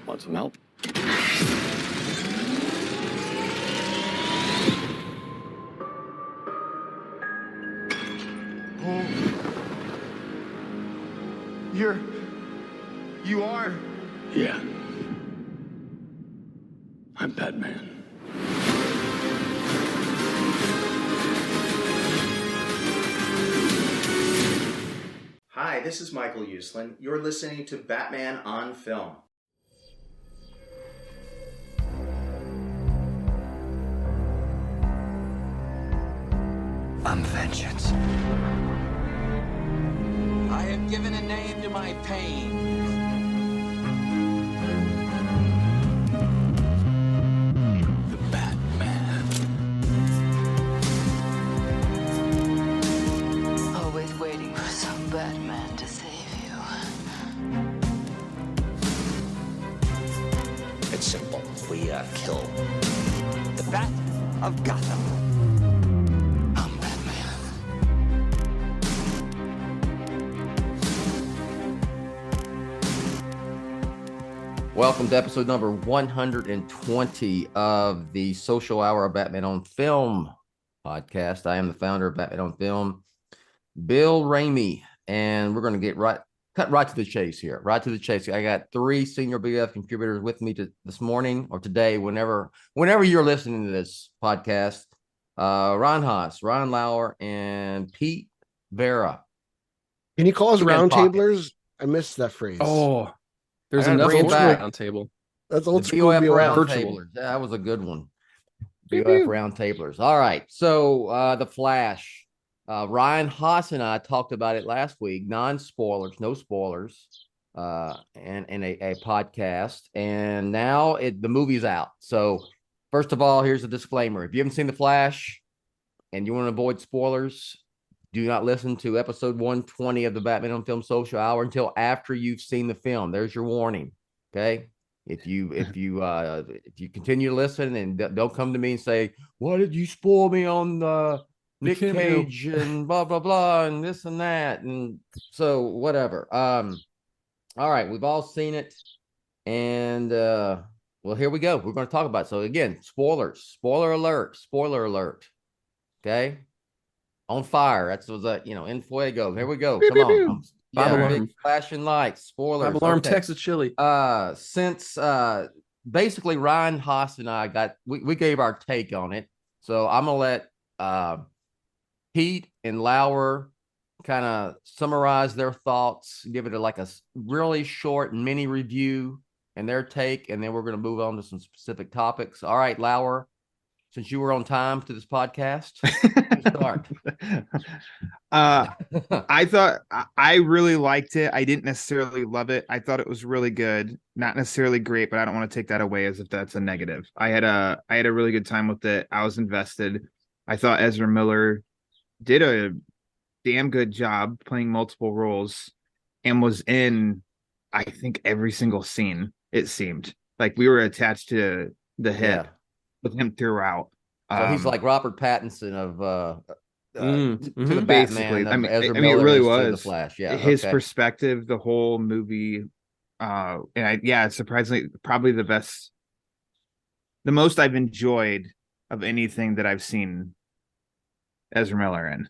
Want some help? You are? Yeah. I'm Batman. Hi, this is Michael Uslan. You're listening to Batman on Film. I'm vengeance. I have given a name to my pain. The Batman. Always waiting for some Batman to save you. It's simple. We kill the Bat of Gotham. I'm Batman. Welcome to episode number 120 of the Social Hour of Batman on Film podcast. I am the founder of Batman on Film, Bill Ramey, and we're going to cut right to the chase here. Right to the chase. I got three senior BF contributors with me this morning or today, whenever you're listening to this podcast. Ron Haas, Ron Lauer, and Pete Verra. Can you call us roundtablers? I missed that phrase. Oh, there's I gotta another bring it back. round table. That's old The school. BOF BOF. roundtablers. That was a good one. BOF roundtablers. All right. So The Flash. Ryan Haas and I talked about it last week. Non-spoilers, no spoilers, and a podcast. And now the movie's out. So first of all, here's a disclaimer. If you haven't seen The Flash and you want to avoid spoilers, do not listen to episode 120 of the Batman on Film Social Hour until after you've seen the film. There's your warning. Okay. If you continue to listen and don't come to me and say, why did you spoil me on the Nick Cage and blah, blah, blah, and this and that. And so whatever. All right. We've all seen it. And well, here we go. We're going to talk about it. So again, spoilers, spoiler alert. Okay. On fire. That's what in fuego. Here we go. Come on. Big flashing lights. Spoilers. 5 alarm Texas chili. Since basically Ryan Haas and I we gave our take on it. So I'm gonna let Pete and Lauer kind of summarize their thoughts, give it a really short mini review and their take, and then we're gonna move on to some specific topics. All right, Lauer. Since you were on time to this podcast, start. I thought I really liked it. I didn't necessarily love it. I thought it was really good. Not necessarily great, but I don't want to take that away as if that's a negative. I had a really good time with it. I was invested. I thought Ezra Miller did a damn good job playing multiple roles and was in, I think, every single scene. It seemed like we were attached to the hip. Yeah. With him throughout. So he's like Robert Pattinson of to the basically. Batman. It really was The Flash. Yeah, his perspective, the whole movie, surprisingly, probably the most I've enjoyed of anything that I've seen Ezra Miller in.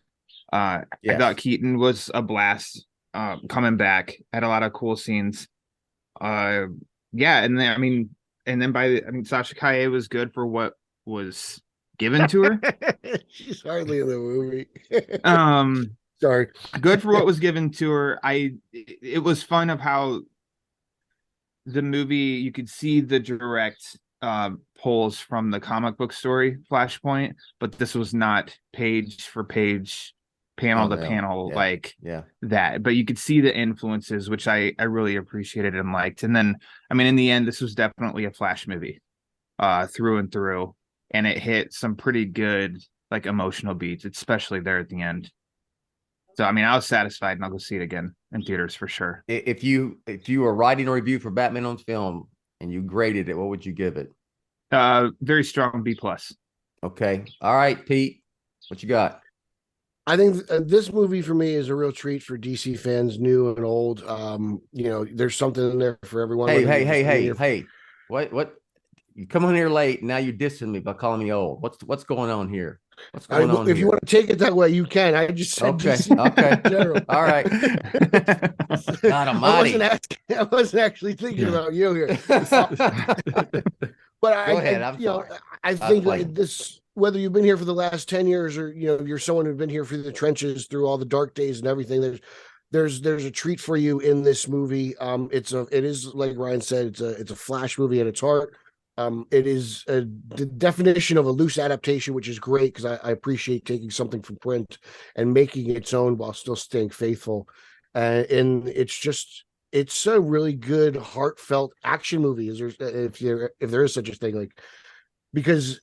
I thought Keaton was a blast. Coming back, had a lot of cool scenes. And then Sasha Calle was good for what was given to her. She's hardly in the movie. Sorry. Good for what was given to her. It was fun of how the movie, you could see the direct pulls from the comic book story Flashpoint, but this was not page for page, panel to panel that, but you could see the influences, which I really appreciated and liked. And then in the end, this was definitely a Flash movie through and through, and it hit some pretty good emotional beats, especially there at the end. So I was satisfied, and I'll go see it again in theaters for sure. If you were writing a review for Batman on Film and you graded it, what would you give it? Very strong B+. Okay. All right, Pete, what you got? I think this movie for me is a real treat for DC fans, new and old. There's something in there for everyone. Hey, whether hey, you're hey, just in hey, here- hey. What? You come on here late. Now you're dissing me by calling me old. What's going on here? What's going on if you here? want to take it that way, you can. I just said Okay. DC Okay. in general. All right. God almighty. I wasn't actually thinking about you here. But Go ahead. I'm sorry. I I was think playing. this, whether you've been here for the last 10 years or you're someone who's been here through the trenches, through all the dark days and everything, there's a treat for you in this movie. It is like Ryan said, it's a Flash movie at its heart. It is the definition of a loose adaptation, which is great because I appreciate taking something from print and making its own while still staying faithful. And it's a really good heartfelt action movie. If there is such a thing, like, because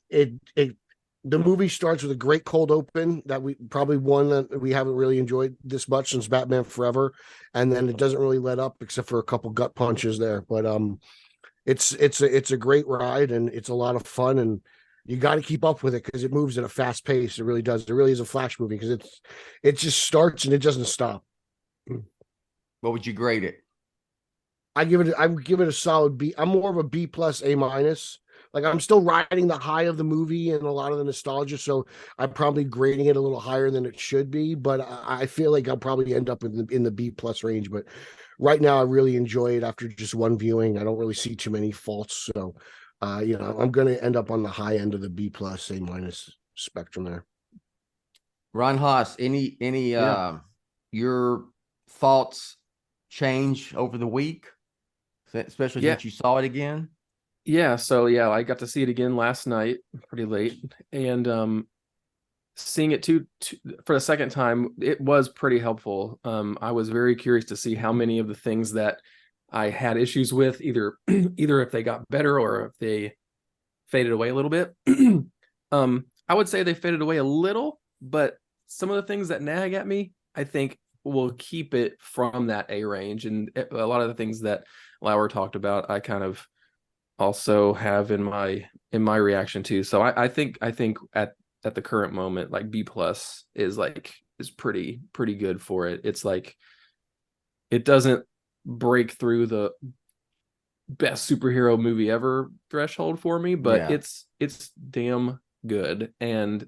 the movie starts with a great cold open that one that we haven't really enjoyed this much since Batman Forever, and then it doesn't really let up except for a couple gut punches there. But it's a great ride and it's a lot of fun, and you got to keep up with it because it moves at a fast pace. It really does. It really is a Flash movie because it just starts and it doesn't stop. What would you grade it? I would give it a solid B. I'm more of a B plus A minus. Like, I'm still riding the high of the movie and a lot of the nostalgia, so I'm probably grading it a little higher than it should be. But I feel like I'll probably end up in the B plus range. But right now, I really enjoy it after just one viewing. I don't really see too many faults, so I'm going to end up on the high end of the B plus A minus spectrum there. Ron Haas, any your thoughts change over the week, especially since you saw it again? Yeah, so I got to see it again last night, pretty late, and seeing it for the second time, it was pretty helpful. I was very curious to see how many of the things that I had issues with, either if they got better or if they faded away a little bit. I would say they faded away a little, but some of the things that nag at me, I think, will keep it from that A range. And a lot of the things that Lauer talked about, I kind of also have in my reaction too. So I think at the current moment, like B plus is pretty good for it. It's like, it doesn't break through the best superhero movie ever threshold for me, but it's damn good. And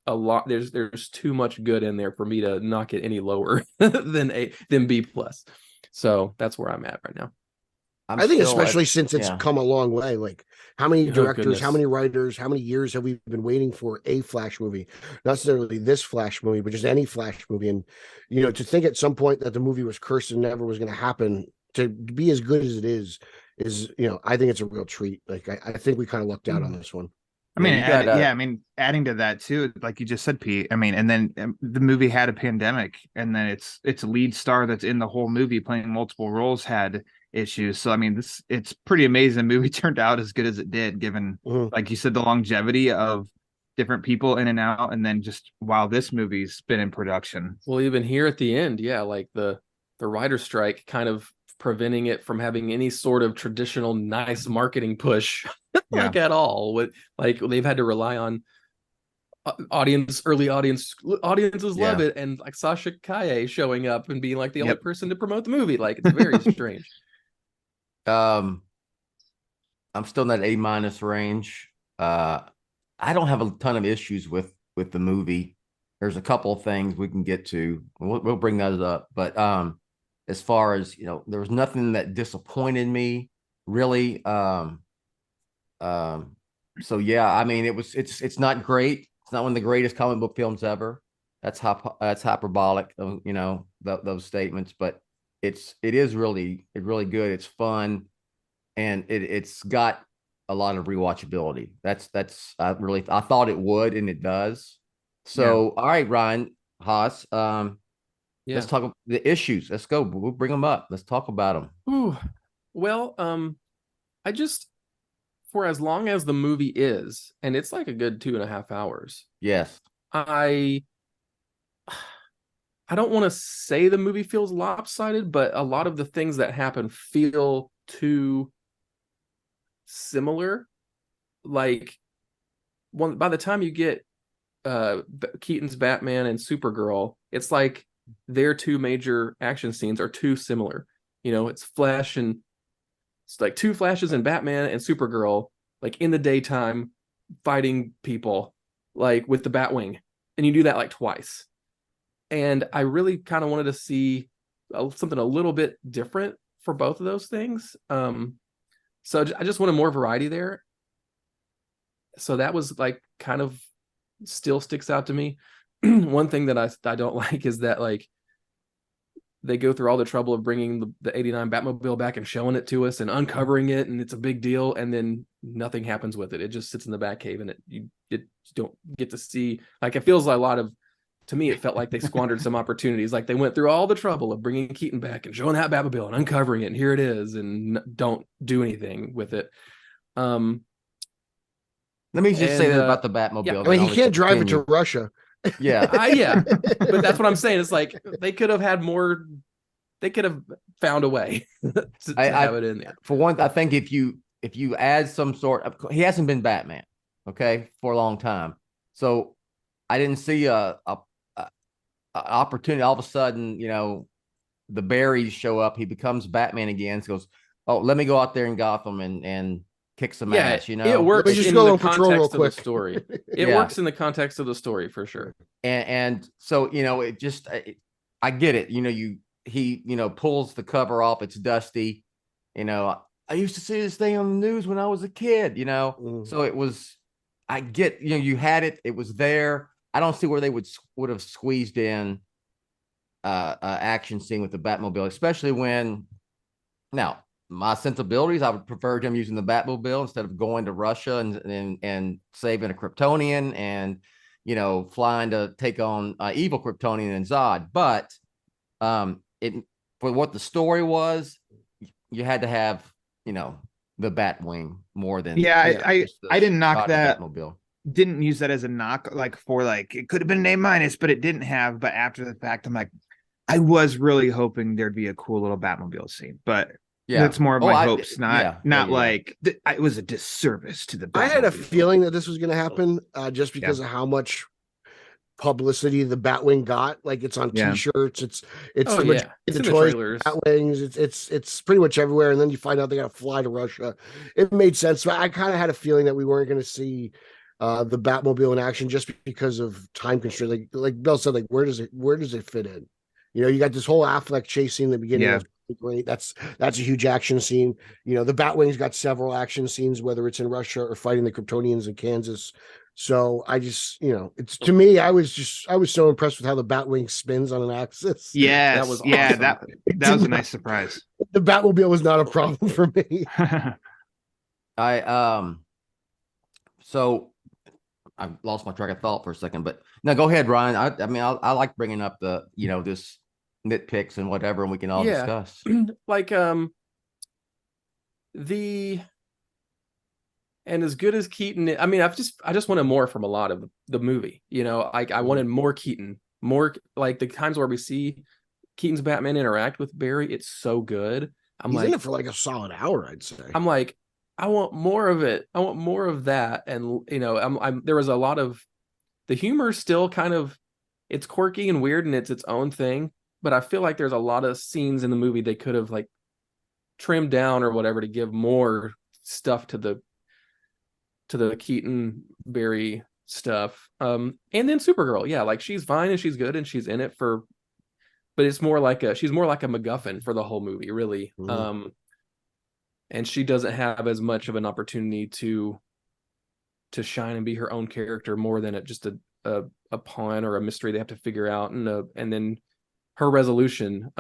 a lot, there's too much good in there for me to knock it any lower than B plus. So that's where I'm at right now. I think especially since it's come a long way. Like, how many directors, how many writers, how many years have we been waiting for a Flash movie? Not necessarily this Flash movie, but just any Flash movie. And, to think at some point that the movie was cursed and never was going to happen, to be as good as it is, I think it's a real treat. Like, I think we kind of lucked out on this one. I mean, adding to that too, like you just said, Pete. I mean, and then the movie had a pandemic, and then its lead star that's in the whole movie playing multiple roles had issues. So I mean, it's pretty amazing. The movie turned out as good as it did, given like you said, the longevity of different people in and out, and then just while this movie's been in production. Well, even here at the end, like the writer's strike kind of preventing it from having any sort of traditional nice marketing push at all. With like, they've had to rely on early audiences love it, and like Sasha Kaye showing up and being like the only person to promote the movie. Like, it's very strange. I'm still in that A minus range. I don't have a ton of issues with the movie. There's a couple of things we can get to. We'll bring those up, but as far as there was nothing that disappointed me really. So I mean, it's not great. It's not one of the greatest comic book films ever. That's hyperbolic, those statements, but it is really good. It's fun, and it's got a lot of rewatchability. I thought it would, and it does. So all right, Ryan Haas, let's talk about the issues. Let's go. We'll bring them up. Let's talk about them. Well, I just, for as long as the movie is, and it's like a good 2.5 hours. Yes. I don't want to say the movie feels lopsided, but a lot of the things that happen feel too similar. Like, by the time you get Keaton's Batman and Supergirl, it's like their two major action scenes are too similar. It's Flash and it's like two Flashes in Batman and Supergirl, like in the daytime fighting people, like with the Batwing, and you do that like twice. And I really kind of wanted to see something a little bit different for both of those things. So I just wanted more variety there. So that was like kind of still sticks out to me. One thing that I don't like is that like they go through all the trouble of bringing the 89 Batmobile back and showing it to us and uncovering it, and it's a big deal, and then nothing happens with it. It just sits in the Batcave, and you don't get to see. Like, it feels like to me, it felt like they squandered some opportunities. Like, they went through all the trouble of bringing Keaton back and showing that Batmobile and uncovering it, and here it is, and don't do anything with it. Let me just say that about the Batmobile. Yeah. I mean, he can't drive it to Russia. Yeah. Yeah, but that's what I'm saying. It's like they could have had more. They could have found a way to have it in there. For one, I think if you add some sort of, he hasn't been Batman, okay, for a long time, so I didn't see a opportunity. All of a sudden, the Barrys show up. He becomes Batman again. So goes, oh, let me go out there in Gotham and kick some ass, It works just in go the on patrol real context of the quick. story. It works in the context of the story for sure. And so, it just, I get it. He pulls the cover off. It's dusty. I used to see this thing on the news when I was a kid, so it was, I get, you had it. It was there. I don't see where they would have squeezed in an action scene with the Batmobile, especially when now, my sensibilities, I would prefer him using the Batmobile instead of going to Russia and saving a Kryptonian and, flying to take on evil Kryptonian and Zod. But for what the story was, you had to have, the Batwing more than. I didn't knock that. Batmobile. Didn't use that as a knock, it could have been an A-, but it didn't have. But after the fact, I'm like, I was really hoping there'd be a cool little Batmobile scene, but. Yeah, that's more of my hopes, not like it was a disservice to the Batmobile. I had a feeling that this was going to happen just because of how much publicity the Batwing got. Like, it's on T-shirts, it's the toys, trailers. Batwings, it's pretty much everywhere. And then you find out they got to fly to Russia. It made sense, but I kind of had a feeling that we weren't going to see the Batmobile in action just because of time constraint. Like Bill said, like where does it fit in? You got this whole Affleck chase scene in the beginning. Yeah. Great. That's a huge action scene. The Batwing's got several action scenes, whether it's in Russia or fighting the Kryptonians in Kansas. So I just, it's, to me, I was so impressed with how the Batwing spins on an axis. Yeah, that was awesome. that was a nice surprise. The Batmobile was not a problem for me. So I lost my track of thought for a second, but no, go ahead, Ryan. I like bringing up the, this nitpicks and whatever, and we can all discuss. Like and as good as Keaton, I just wanted more from a lot of the movie. I wanted more Keaton, more like the times where we see Keaton's Batman interact with Barry. It's so good. He's in it for like a solid hour, I'd say. I'm like, I want more of it. I want more of that. And there was a lot of the humor still kind of, it's quirky and weird and it's its own thing. But I feel like there's a lot of scenes in the movie they could have like trimmed down or whatever to give more stuff to the Keaton Barry stuff. And then Supergirl, like she's fine and she's good and she's in it for, but it's more like she's more like a MacGuffin for the whole movie, really. Mm-hmm. And she doesn't have as much of an opportunity to shine and be her own character more than just a pawn or a mystery they have to figure out, and then her resolution.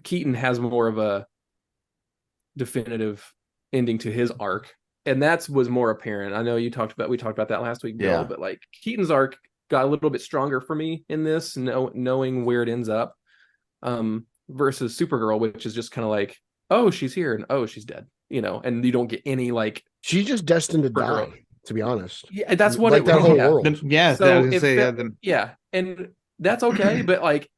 Keaton has more of a definitive ending to his arc, and was more apparent. I know we talked about that last week, Bill, but like Keaton's arc got a little bit stronger for me in this, knowing where it ends up, versus Supergirl, which is just kind of like, oh, she's here and oh, she's dead, and you don't get any like, she's just destined to die, to be honest. Yeah, that's what like that whole world. And that's okay, but like,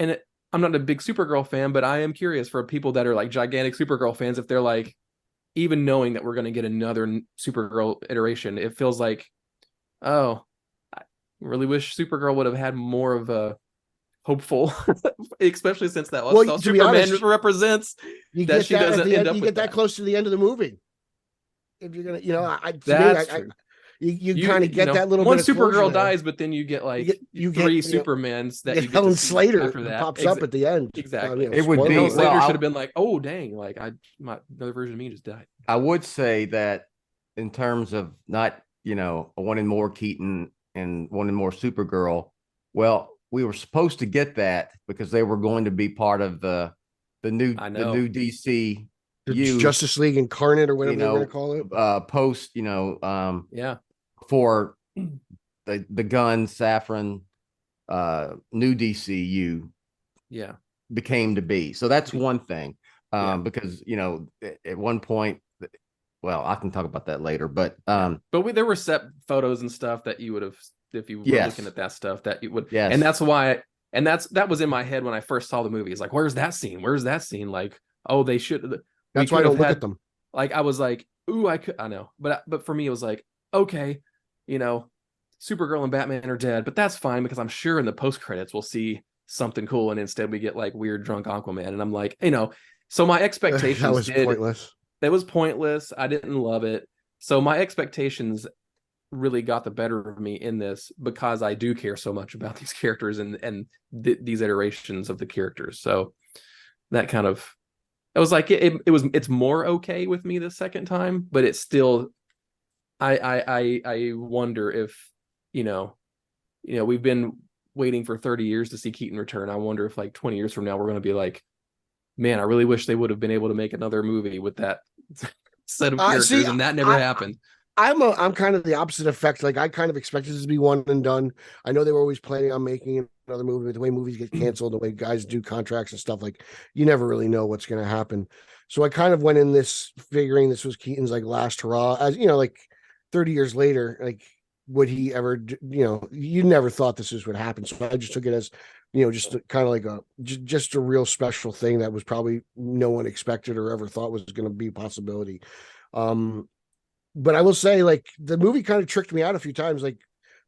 I'm not a big Supergirl fan, but I am curious for people that are like gigantic Supergirl fans, if they're like, even knowing that we're going to get another Supergirl iteration, it feels like, oh, Really wish Supergirl would have had more of a hopeful, especially since that was Well, all to be Superman honest, represents. You That get she that at doesn't the end end. up You with get that that. close to the end of the movie. If you're gonna, That's true. you kind of get that little one bit of closure Supergirl there. dies, but then you get like you get, three you know, Supermans that you you get get to Helen see Slater after that. pops up at the end. Exactly. It would be- Helen spoilers. Slater well, should have been like, oh dang, like another version of me just died. I would say that in terms of not, wanting more Keaton and wanting more Supergirl, well, we were supposed to get that because they were going to be part of the new DC The Justice League Incarnate or whatever they're going to call it. Post, for the Gunn, Safran, new DCU became to be. So that's one thing. Because at one point, well, I can talk about that later, but there were set photos and stuff that you would have, if you were looking at that stuff, that you would, yes. And that's why, that was in my head when I first saw the movie. It's like, where's that scene? Where's that scene? Like, oh, they should. That's why I don't look at them. Like, I was like, ooh, I know, but for me, it was like, okay, Supergirl and Batman are dead, but that's fine because I'm sure in the post credits we'll see something cool, and instead we get like weird drunk Aquaman, and I'm like, so my expectations that was pointless. That was pointless. I didn't love it. So my expectations really got the better of me in this because I do care so much about these characters and these iterations of the characters. So that kind of, it was like it's more okay with me the second time, but it's still, I wonder if we've been waiting for 30 years to see Keaton return. I wonder if like 20 years from now we're going to be like, man, I really wish they would have been able to make another movie with that set of characters, and that never happened. I'm kind of the opposite effect. Like, I kind of expected this to be one and done. I know they were always planning on making another movie, but the way movies get canceled, the way guys do contracts and stuff, like, you never really know what's going to happen. So I kind of went in this figuring this was Keaton's like last hurrah, as like 30 years later, like, would he ever, you never thought this would happen. So I just took it as, just kind of like just a real special thing that was probably no one expected or ever thought was going to be a possibility. But I will say, like, the movie kind of tricked me out a few times. Like,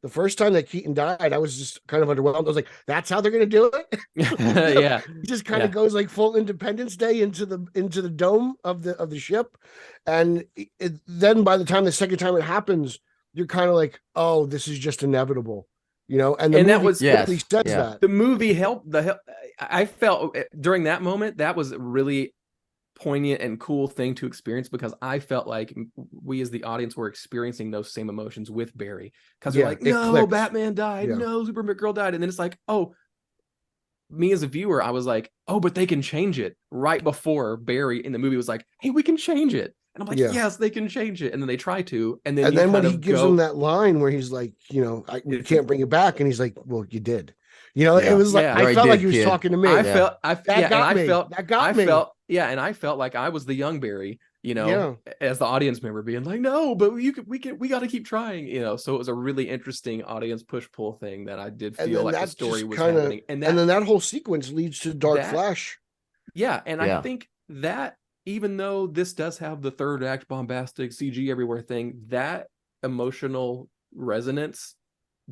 the first time that Keaton died, I was just kind of underwhelmed. I was like, that's how they're going to do it. Yeah. He just kind of goes like full Independence Day into the dome of the ship. And then by the time the second time it happens, you're kind of like, oh, this is just inevitable, and that was says that. The movie helped. I felt during that moment that was a really poignant and cool thing to experience, because I felt like we as the audience were experiencing those same emotions with Barry, because we're like, no, clicked. Batman died, no, Supergirl died, and then it's like, oh, me as a viewer, I was like, oh, but they can change it. Right before Barry in the movie was like, hey, we can change it. And I'm like, yes, they can change it. And then they try to. And then when he gives him that line where he's like, we can't bring it back. And he's like, well, you did. It was like, I felt like he was talking to me. That got me. And I felt like I was the young Barry, as the audience member being like, no, but we got to keep trying, So it was a really interesting audience push-pull thing that I did feel like the story was happening. And then that whole sequence leads to Dark Flash. Yeah. And I think that, even though this does have the third act bombastic CG everywhere thing, that emotional resonance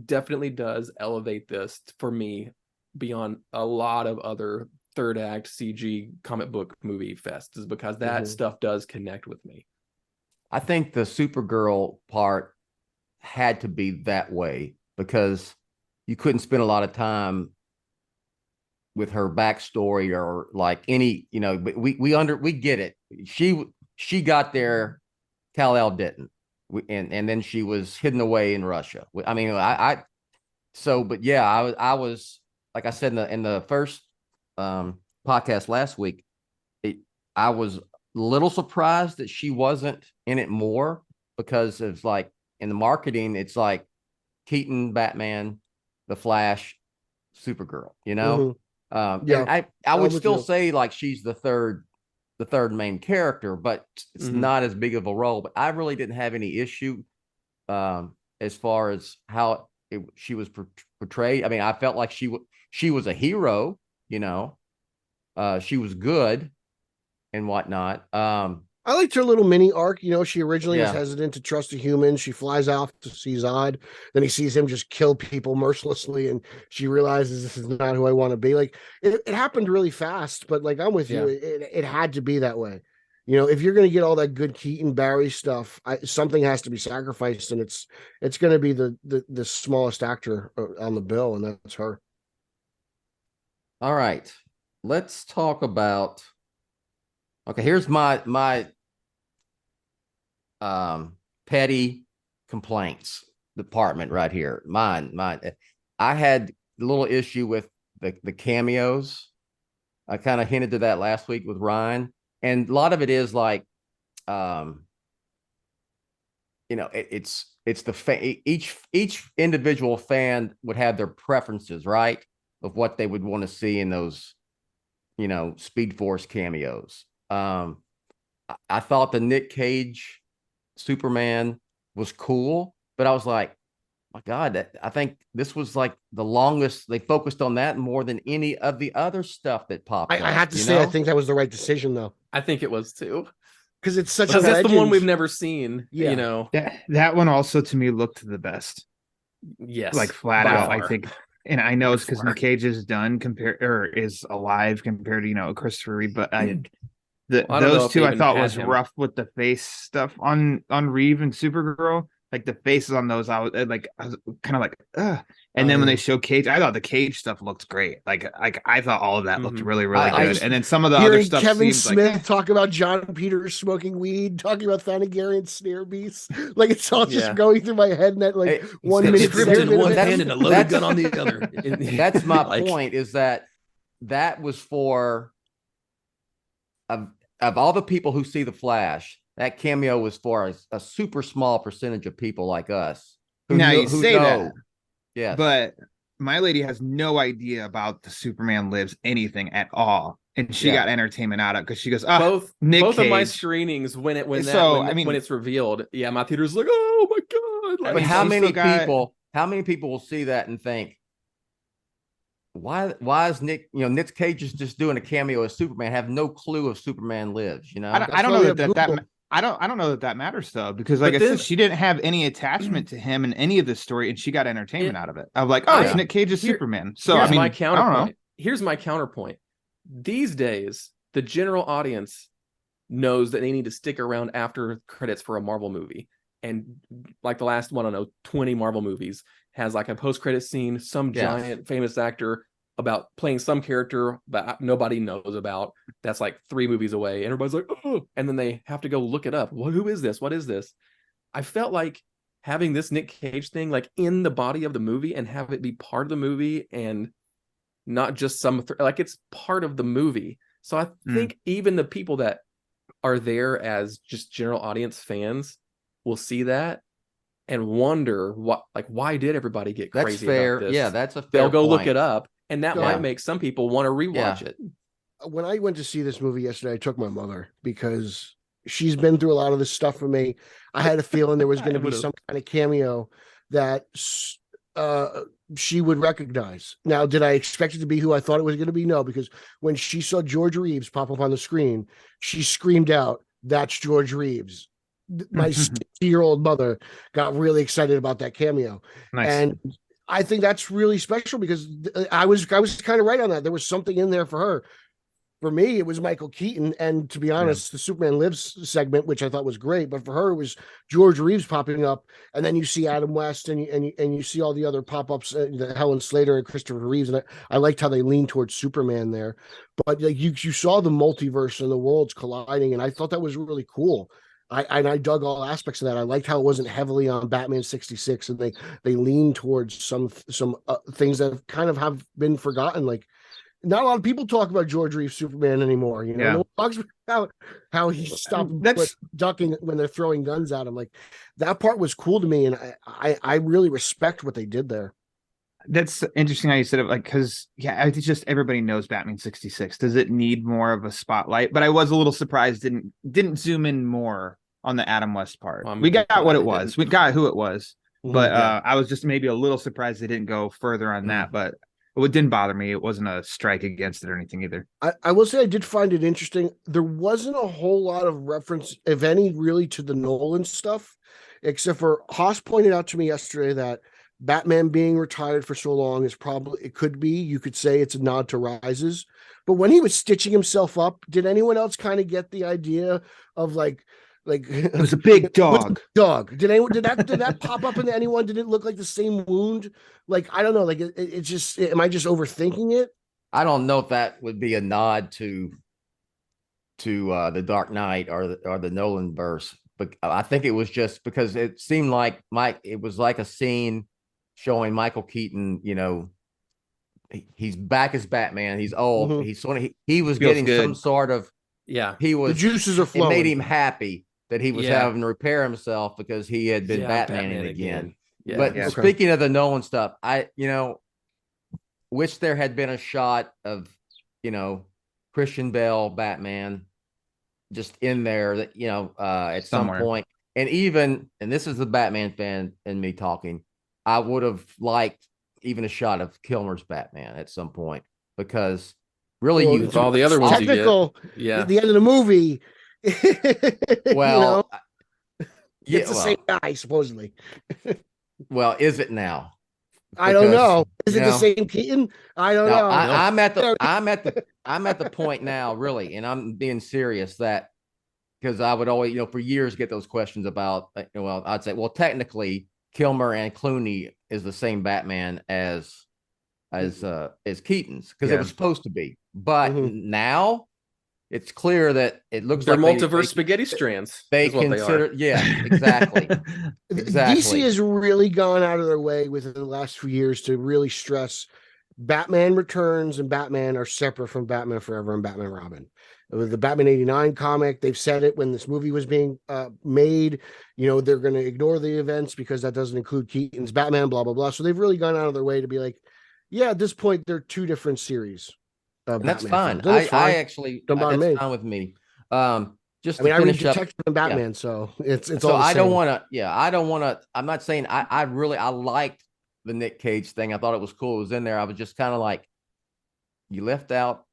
definitely does elevate this for me beyond a lot of other third act CG comic book movie fests, is because that stuff does connect with me. I think the Supergirl part had to be that way because you couldn't spend a lot of time with her backstory or like any, but we get it. She got there, Kal-El didn't, and then she was hidden away in Russia. I mean, I was like I said in the first podcast last week, I was a little surprised that she wasn't in it more, because it's like in the marketing, it's like Keaton, Batman, the Flash, Supergirl, and I would still say like she's the third main character, but it's not as big of a role. But I really didn't have any issue as far as how she was portrayed. I mean, I felt like she was a hero, she was good and whatnot. I liked her little mini arc. You know, she originally was Yeah. hesitant to trust a human. She flies off to see Zod. Then he sees him just kill people mercilessly, and she realizes this is not who I want to be. Like it happened really fast, but like I'm with you. It had to be that way. You know, if you're going to get all that good Keaton Barry stuff, something has to be sacrificed, and it's going to be the smallest actor on the bill, and that's her. All right, let's talk about. Okay, here's my petty complaints department right here. Mine. I had a little issue with the cameos. I kind of hinted to that last week with Ryan, and a lot of it is like, you know, it's the each individual fan would have their preferences, right, of what they would want to see in those, you know, Speed Force cameos. I thought the Nick Cage Superman was cool, but I was like, my God, I think this was like the longest. They focused on that more than any of the other stuff that popped up. I have to say, I think that was the right decision, though. I think it was too. Because it's such Because a that's legend. the one we've never seen. Yeah. You know. That one also to me looked the best. Yes. Like flat by out, far. I think. And I know it's because Far. Nick Cage is done compared or is alive compared to, you know, Christopher Reeve, but I don't know if those two they I even thought had was him. rough with the face stuff on Reeve and Supergirl. Like the faces on those, I was kind of like, ugh. And then when they show Cage, I thought the Cage stuff looked great. Like I thought all of that looked really, really I good. just- And then some of the other Hearing stuff Kevin seemed Smith like, talk about John Peters smoking weed, talking about Thanagarian snare beasts, like it's all just Yeah. going through my head. And that like Hey, 1 got minute, script in segment one of hand it. and a loaded gun on the other. That's my Like, point, is that was for of all the people who see the Flash, that cameo was for a super small percentage of people like us who now know, you who say know. that, Yes. but my lady has no idea about the Superman Lives anything at all, and she got entertainment out of it because she goes, both Nick of my Cage. screenings when mean, it's revealed, yeah, my theater's like, oh my God. Like, But how she's many still got- people will see that and think, why is Nick Cage is just doing a cameo as Superman, have no clue if Superman Lives, you know? I don't know that I don't know that matters though, because like But I then- said, she didn't have any attachment to him in any of this story, and she got entertainment out of it. I'm like, oh, it's Nick Cage's Superman. So here's I mean, my I don't know. counterpoint. Here's my counterpoint. These days, the general audience knows that they need to stick around after credits for a Marvel movie. And like the last one, I don't know, 20 Marvel movies has like a post-credit scene, some giant famous actor about playing some character but nobody knows about. That's like 3 movies away. And everybody's like, oh, and then they have to go look it up. Well, who is this? What is this? I felt like having this Nick Cage thing like in the body of the movie and have it be part of the movie and not just like it's part of the movie. So I think even the people that are there as just general audience fans will see that and wonder why did everybody get That's crazy fair. about this? Yeah, that's a fair They'll go look point. it up, and that might make some people want to rewatch it. When I went to see this movie yesterday, I took my mother because she's been through a lot of this stuff for me. I had a feeling there was going to be some kind of cameo that she would recognize. Now, did I expect it to be who I thought it was going to be? No, because when she saw George Reeves pop up on the screen, she screamed out, "That's George Reeves." My 60-year-old mother got really excited about that cameo. Nice. And I think that's really special because I was kind of right on that. There was something in there for her. For me, it was Michael Keaton, and to be honest, the Superman Lives segment, which I thought was great, but for her, it was George Reeves popping up, and then you see Adam West, and you see all the other pop-ups, the Helen Slater and Christopher Reeves, and I liked how they leaned towards Superman there. But like you saw the multiverse and the worlds colliding, and I thought that was really cool. I dug all aspects of that. I liked how it wasn't heavily on Batman 66, and they leaned towards some things that have been forgotten. Like, not a lot of people talk about George Reeves Superman anymore. You know, no one talks about how he stopped ducking when they're throwing guns at him. Like, that part was cool to me, and I really respect what they did there. That's interesting how you said it, like, because it's just everybody knows Batman 66. Does it need more of a spotlight? But I was a little surprised didn't zoom in more on the Adam West part. We got what it was. We got who it was. But I was just maybe a little surprised they didn't go further on that. But it didn't bother me. It wasn't a strike against it or anything either. I will say I did find it interesting. There wasn't a whole lot of reference, if any, really to the Nolan stuff, except for Haas pointed out to me yesterday that Batman being retired for so long is probably, it could be, you could say it's a nod to Rises. But when he was stitching himself up, did anyone else kind of get the idea of like It was a big dog. Dog. Did that pop up into anyone? Did it look like the same wound? Like, I don't know. Like it just, am I just overthinking it? I don't know if that would be a nod to the Dark Knight or the Nolan verse, but I think it was just because it seemed like it was like a scene showing Michael Keaton, he's back as Batman. He's old. Mhm. He's sort of, he was Feels getting good. some sort of, Yeah. he was, The juices are it flowing. made him happy that he was Yeah. having to repair himself because he had been Yeah, Batmaning again. Yeah. But Yeah. speaking of the Nolan stuff, I wish there had been a shot of, Christian Bale Batman just in there that, at Somewhere. some point. And this is the Batman fan in me talking, I would have liked even a shot of Kilmer's Batman at some point, because really Well, you it's all the other ones you get. technical. Yeah. At the end of the movie. well, it's the same guy supposedly. well, is it now? I don't Because, know. Is it the same Keaton? I don't No, know. I'm at the point now, really, and I'm being serious, that because I would always, for years get those questions about, I'd say, well, technically Kilmer and Clooney is the same Batman as Keaton's, because it was supposed to be, but now it's clear that it looks They're like multiverse spaghetti strands. They is what consider, they are. yeah, exactly. Exactly. DC has really gone out of their way within the last few years to really stress Batman Returns and Batman are separate from Batman Forever and Batman Robin. With the Batman 89 comic, they've said it when this movie was being made, they're going to ignore the events because that doesn't include Keaton's Batman, blah, blah, blah. So they've really gone out of their way to be like, yeah, at this point, they're two different series. And that's Batman fine. films. I actually, Don't bother that's me. fine with me. Just I mean, I read finish up, Detective and Batman, so it's so all the I don't same. want to, I'm not saying I liked the Nick Cage thing. I thought it was cool. It was in there. I was just kind of like, you left out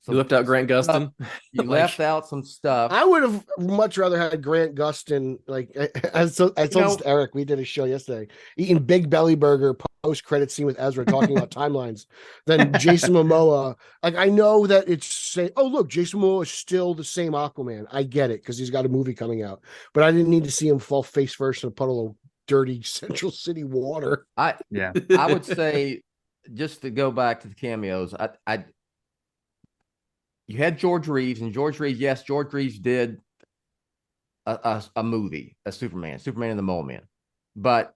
Grant Gustin. You left out some stuff. I would have much rather had Grant Gustin. Like I told this to Eric, we did a show yesterday, eating Big Belly Burger post credit scene with Ezra talking about timelines. Than Jason Momoa. Like I know that it's say, oh look, Jason Momoa is still the same Aquaman. I get it because he's got a movie coming out, but I didn't need to see him fall face first in a puddle of dirty Central City water. I would say, just to go back to the cameos, you had George Reeves, and George Reeves did a movie, a Superman and the Mole Man, but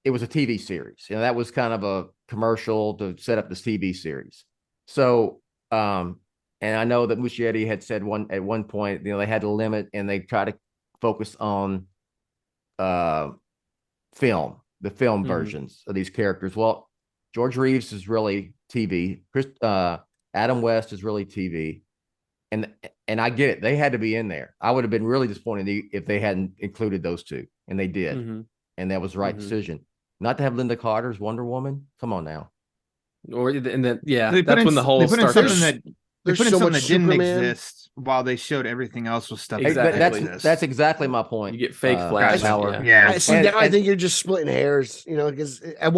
it was a TV series. That was kind of a commercial to set up this TV series. So, and I know that Muschietti had said at one point, they had to limit and they try to focus on the film versions of these characters. Well, George Reeves is really TV. Adam West is really TV, and I get it. They had to be in there. I would have been really disappointed if they hadn't included those two, and they did, and that was the right decision. Not to have Linda Carter's Wonder Woman. Come on now. Or and then They that's when the whole they put in started. something that they There's put in so something much that didn't Superman. exist while they showed everything else was stuff. Exactly. That's exactly my point. You get fake Flash. Howard. Yeah. See, And- now I and- think you're just splitting hairs, because at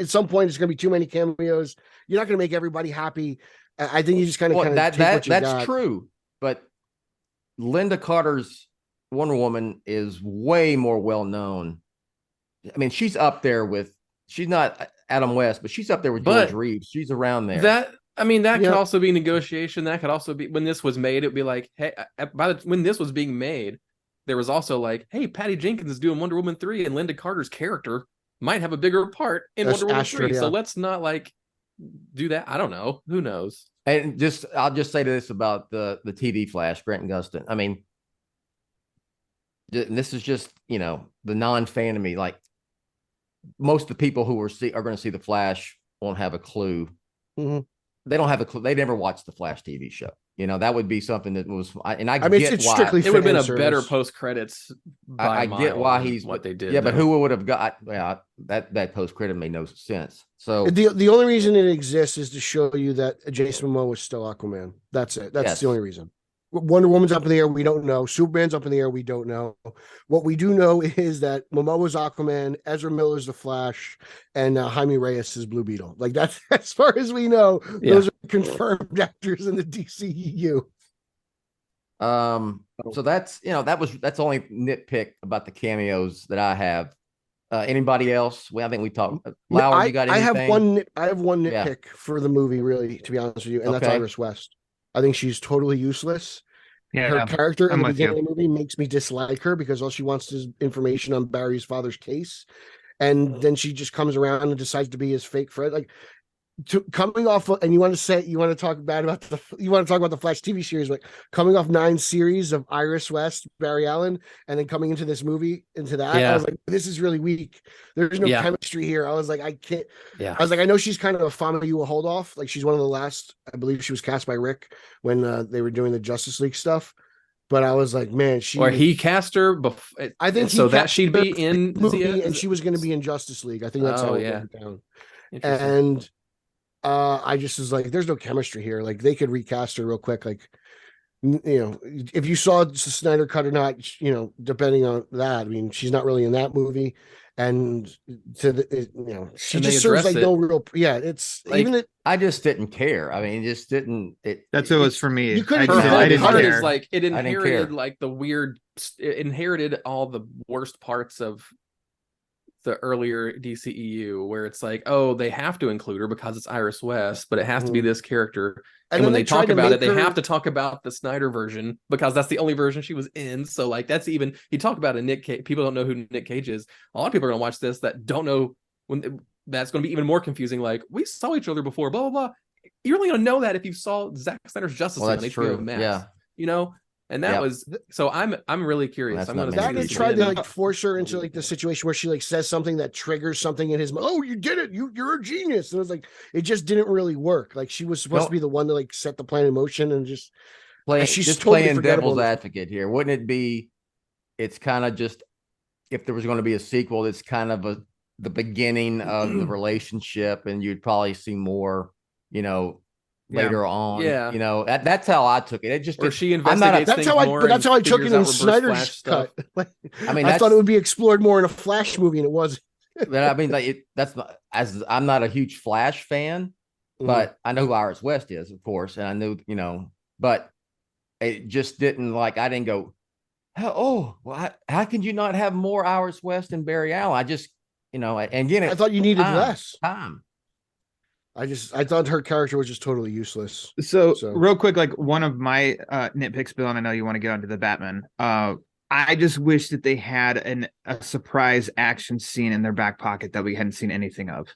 some point, it's going to be too many cameos. You're not going to make everybody happy. I think you just kind of take what you that's got. true, but Linda Carter's Wonder Woman is way more well known. I mean, she's up there with. She's not Adam West, but she's up there with But George Reeves. She's around there. That could Yeah. also be negotiation. That could also be when this was made. It'd be like, hey, when this was being made, there was also like, hey, Patty Jenkins is doing Wonder Woman 3, and Linda Carter's character might have a bigger part in That's Wonder Woman Astra, 3. yeah. So let's not do that. I don't know. Who knows? And I'll just say this about the TV Flash, Grant Gustin. I mean, this is just the non-fan of me. Like most of the people who are going to see the Flash won't have a clue. Mhm. They don't have a clue. They never watched the Flash TV show. That would be something that was. I mean, get it's why. strictly It would have been a fan better service. post credits by I a get mile why than he's what they did. Yeah, but though. who would have got? Yeah, that post credit made no sense. So The only reason it exists is to show you that Jason Momoa is still Aquaman. That's it. That's Yes. the only reason. Wonder Woman's up in the air. We don't know. Superman's up in the air. We don't know. What we do know is that Momoa's Aquaman, Ezra Miller's the Flash, and Jaime Reyes is Blue Beetle. Like that's as far as we know. Yeah. Those are confirmed actors in the DCEU. so that's that's only nitpick about the cameos that I have. Anybody else? Well, I think we talked. Lauer, you got anything? I have one Yeah. nitpick for the movie, really, to be honest with you, and that's Okay. Iris West. I think she's totally useless. Yeah, Her character in I'm the with you. beginning of the movie makes me dislike her because all she wants is information on Barry's father's case, and then she just comes around and decides to be his fake friend. Like coming off, and you want to talk about the Flash TV series, but coming off 9 series of Iris West, Barry Allen, and then coming into this movie, into that, I was like, this is really weak. There's no chemistry here. I was like, I can't. Yeah. I was like, I know she's kind of a Famu a hold off. Like she's one of the last. I believe she was cast by Rick when they were doing the Justice League stuff. But I was like, man, he cast her before. I think so he that cast she'd her be in movie, and she was going to be in Justice League. I think that's how it went down. And I just was like, there's no chemistry here. Like they could recast her real quick. Like, if you saw the Snyder cut or not, depending on that, I mean, she's not really in that movie. And she just serves like no real. Yeah, it's like, I just didn't care. I mean, it just didn't. That's what it was for me. You couldn't. I didn't care. Is like it inherited like the weird. It inherited all the worst parts of the earlier DCEU, where it's like, oh, they have to include her because it's Iris West, but it has to be this character. And when they talk about it, they have to talk about the Snyder version because that's the only version she was in. So like that's even he talked about a Nick Cage. People don't know who Nick Cage is. A lot of people are gonna watch this that don't know that's gonna be even more confusing. Like we saw each other before, blah blah blah. You're only gonna know that if you saw Zack Snyder's Justice League on HBO Max. Yeah. And that was so. I'm really curious. I'm gonna try to like force her into like the situation where she like says something that triggers something in his mind. Oh, you did it! You're a genius. And it was like it just didn't really work. Like she was supposed to be the one to like set the plan in motion and just playing devil's advocate here. Wouldn't it be? It's kind of just if there was going to be a sequel, it's kind of the beginning of the relationship, and you'd probably see more. Later on, that's how I took it. It just she investigates. That's how I took it in Snyder's cut. I mean, I thought it would be explored more in a Flash movie, and it wasn't. But I mean, I'm not a huge Flash fan, but I know who Iris West is, of course, and I knew, but it just didn't I didn't go, how can you not have more Iris West and Barry Allen? I just, and again, I thought you needed less time. I thought her character was just totally useless. So real quick, like one of my nitpicks, Bill, and I know you want to get onto the Batman. I just wish that they had a surprise action scene in their back pocket that we hadn't seen anything of.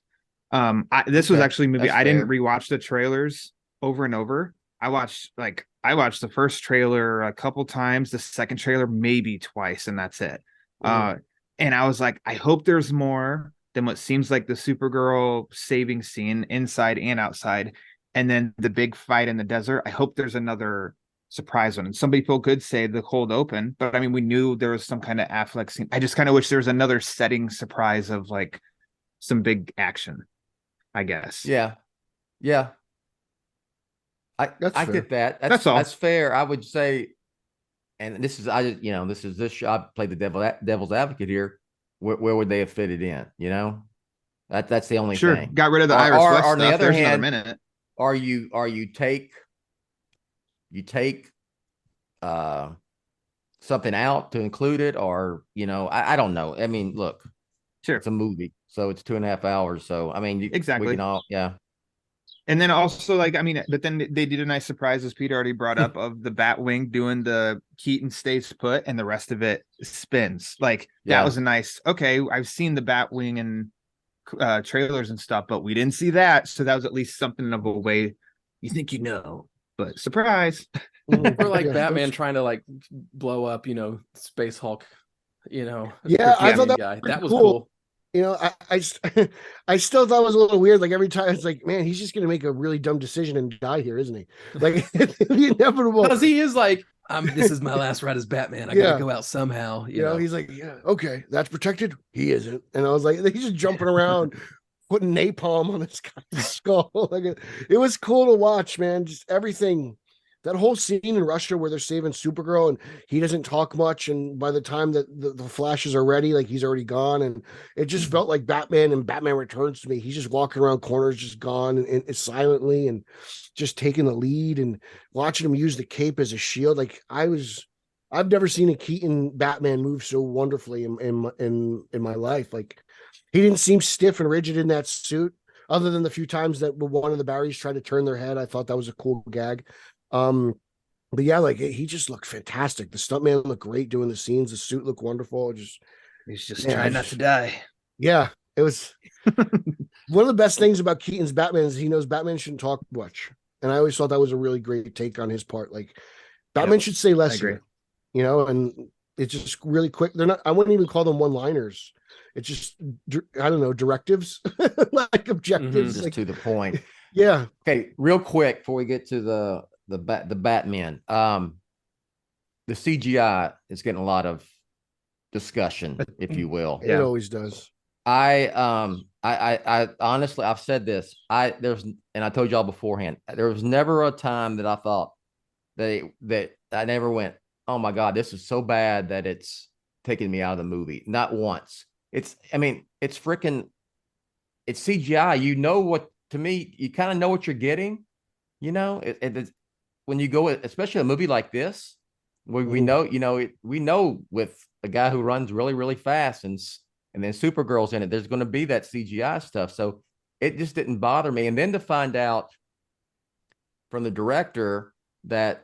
This was actually a movie. I didn't rewatch the trailers over and over. I watched the first trailer a couple times, the second trailer maybe twice, and that's it. And I was like, I hope there's more than what seems like the Supergirl saving scene inside and outside, and then the big fight in the desert. I hope there's another surprise one. And some people could say the cold open, but I mean, we knew there was some kind of Affleck scene. I just kind of wish there was another setting surprise of like some big action, I guess. Yeah. I get that. That's all. That's fair. I would say, and this is I play the devil's advocate here. Where would they have fitted in? That's the only thing. Got rid of the Iris West on the stuff. other There's hand, another minute. Or you take something out to include it, or I don't know. I mean, look, it's a movie, so it's 2.5 hours. So I mean, exactly. We can all, And then also, but then they did a nice surprise, as Peter already brought up, of the Batwing doing the Keaton stays put and the rest of it spins. That was a nice, okay, I've seen the Batwing and trailers and stuff, but we didn't see that. So that was at least something of a way you think but surprise. Or like Batman trying to blow up, Space Hulk, Yeah, I thought that was cool. I still thought it was a little weird. Like every time it's like, man, he's just going to make a really dumb decision and die here, isn't he? Like the inevitable. Because he is like, This is my last ride as Batman. I Yeah. gotta go out somehow. You know, he's like, yeah, okay, that's protected. He isn't. And I was like, he's just jumping around, putting napalm on this guy's skull. Like, it was cool to watch, man. Just everything. That whole scene in Russia where they're saving Supergirl and he doesn't talk much, and by the time that the flashes are ready, like he's already gone, and it just felt like Batman and Batman Returns to me. He's just walking around corners, just gone and silently, and just taking the lead and watching him use the cape as a shield. Like I've never seen a Keaton Batman move so wonderfully in my life. Like he didn't seem stiff and rigid in that suit, other than the few times that one of the Barrys tried to turn their head. I thought that was a cool gag. But yeah, like he just looked fantastic. The stuntman looked great doing the scenes. The suit looked wonderful. He's just trying not to die. Yeah, it was one of the best things about Keaton's Batman is he knows Batman shouldn't talk much, and I always thought that was a really great take on his part. Like Batman should say less, you know, and it's just really quick. They're not. I wouldn't even call them one-liners. It's just I don't know, directives, like objectives, Just like, to the point. Yeah. Okay, real quick before we get to the Batman, the CGI is getting a lot of discussion, if you will. It always does. I honestly, I've said this. And I told y'all beforehand, there was never a time that I thought that I never went, oh my God, this is so bad that it's taking me out of the movie. Not once. It's CGI. You know what, to me, you kind of know what you're getting, you know, when you go, especially a movie like this, where we know, we know with a guy who runs really, really fast and then Supergirl's in it, there's going to be that CGI stuff. So it just didn't bother me. And then to find out from the director that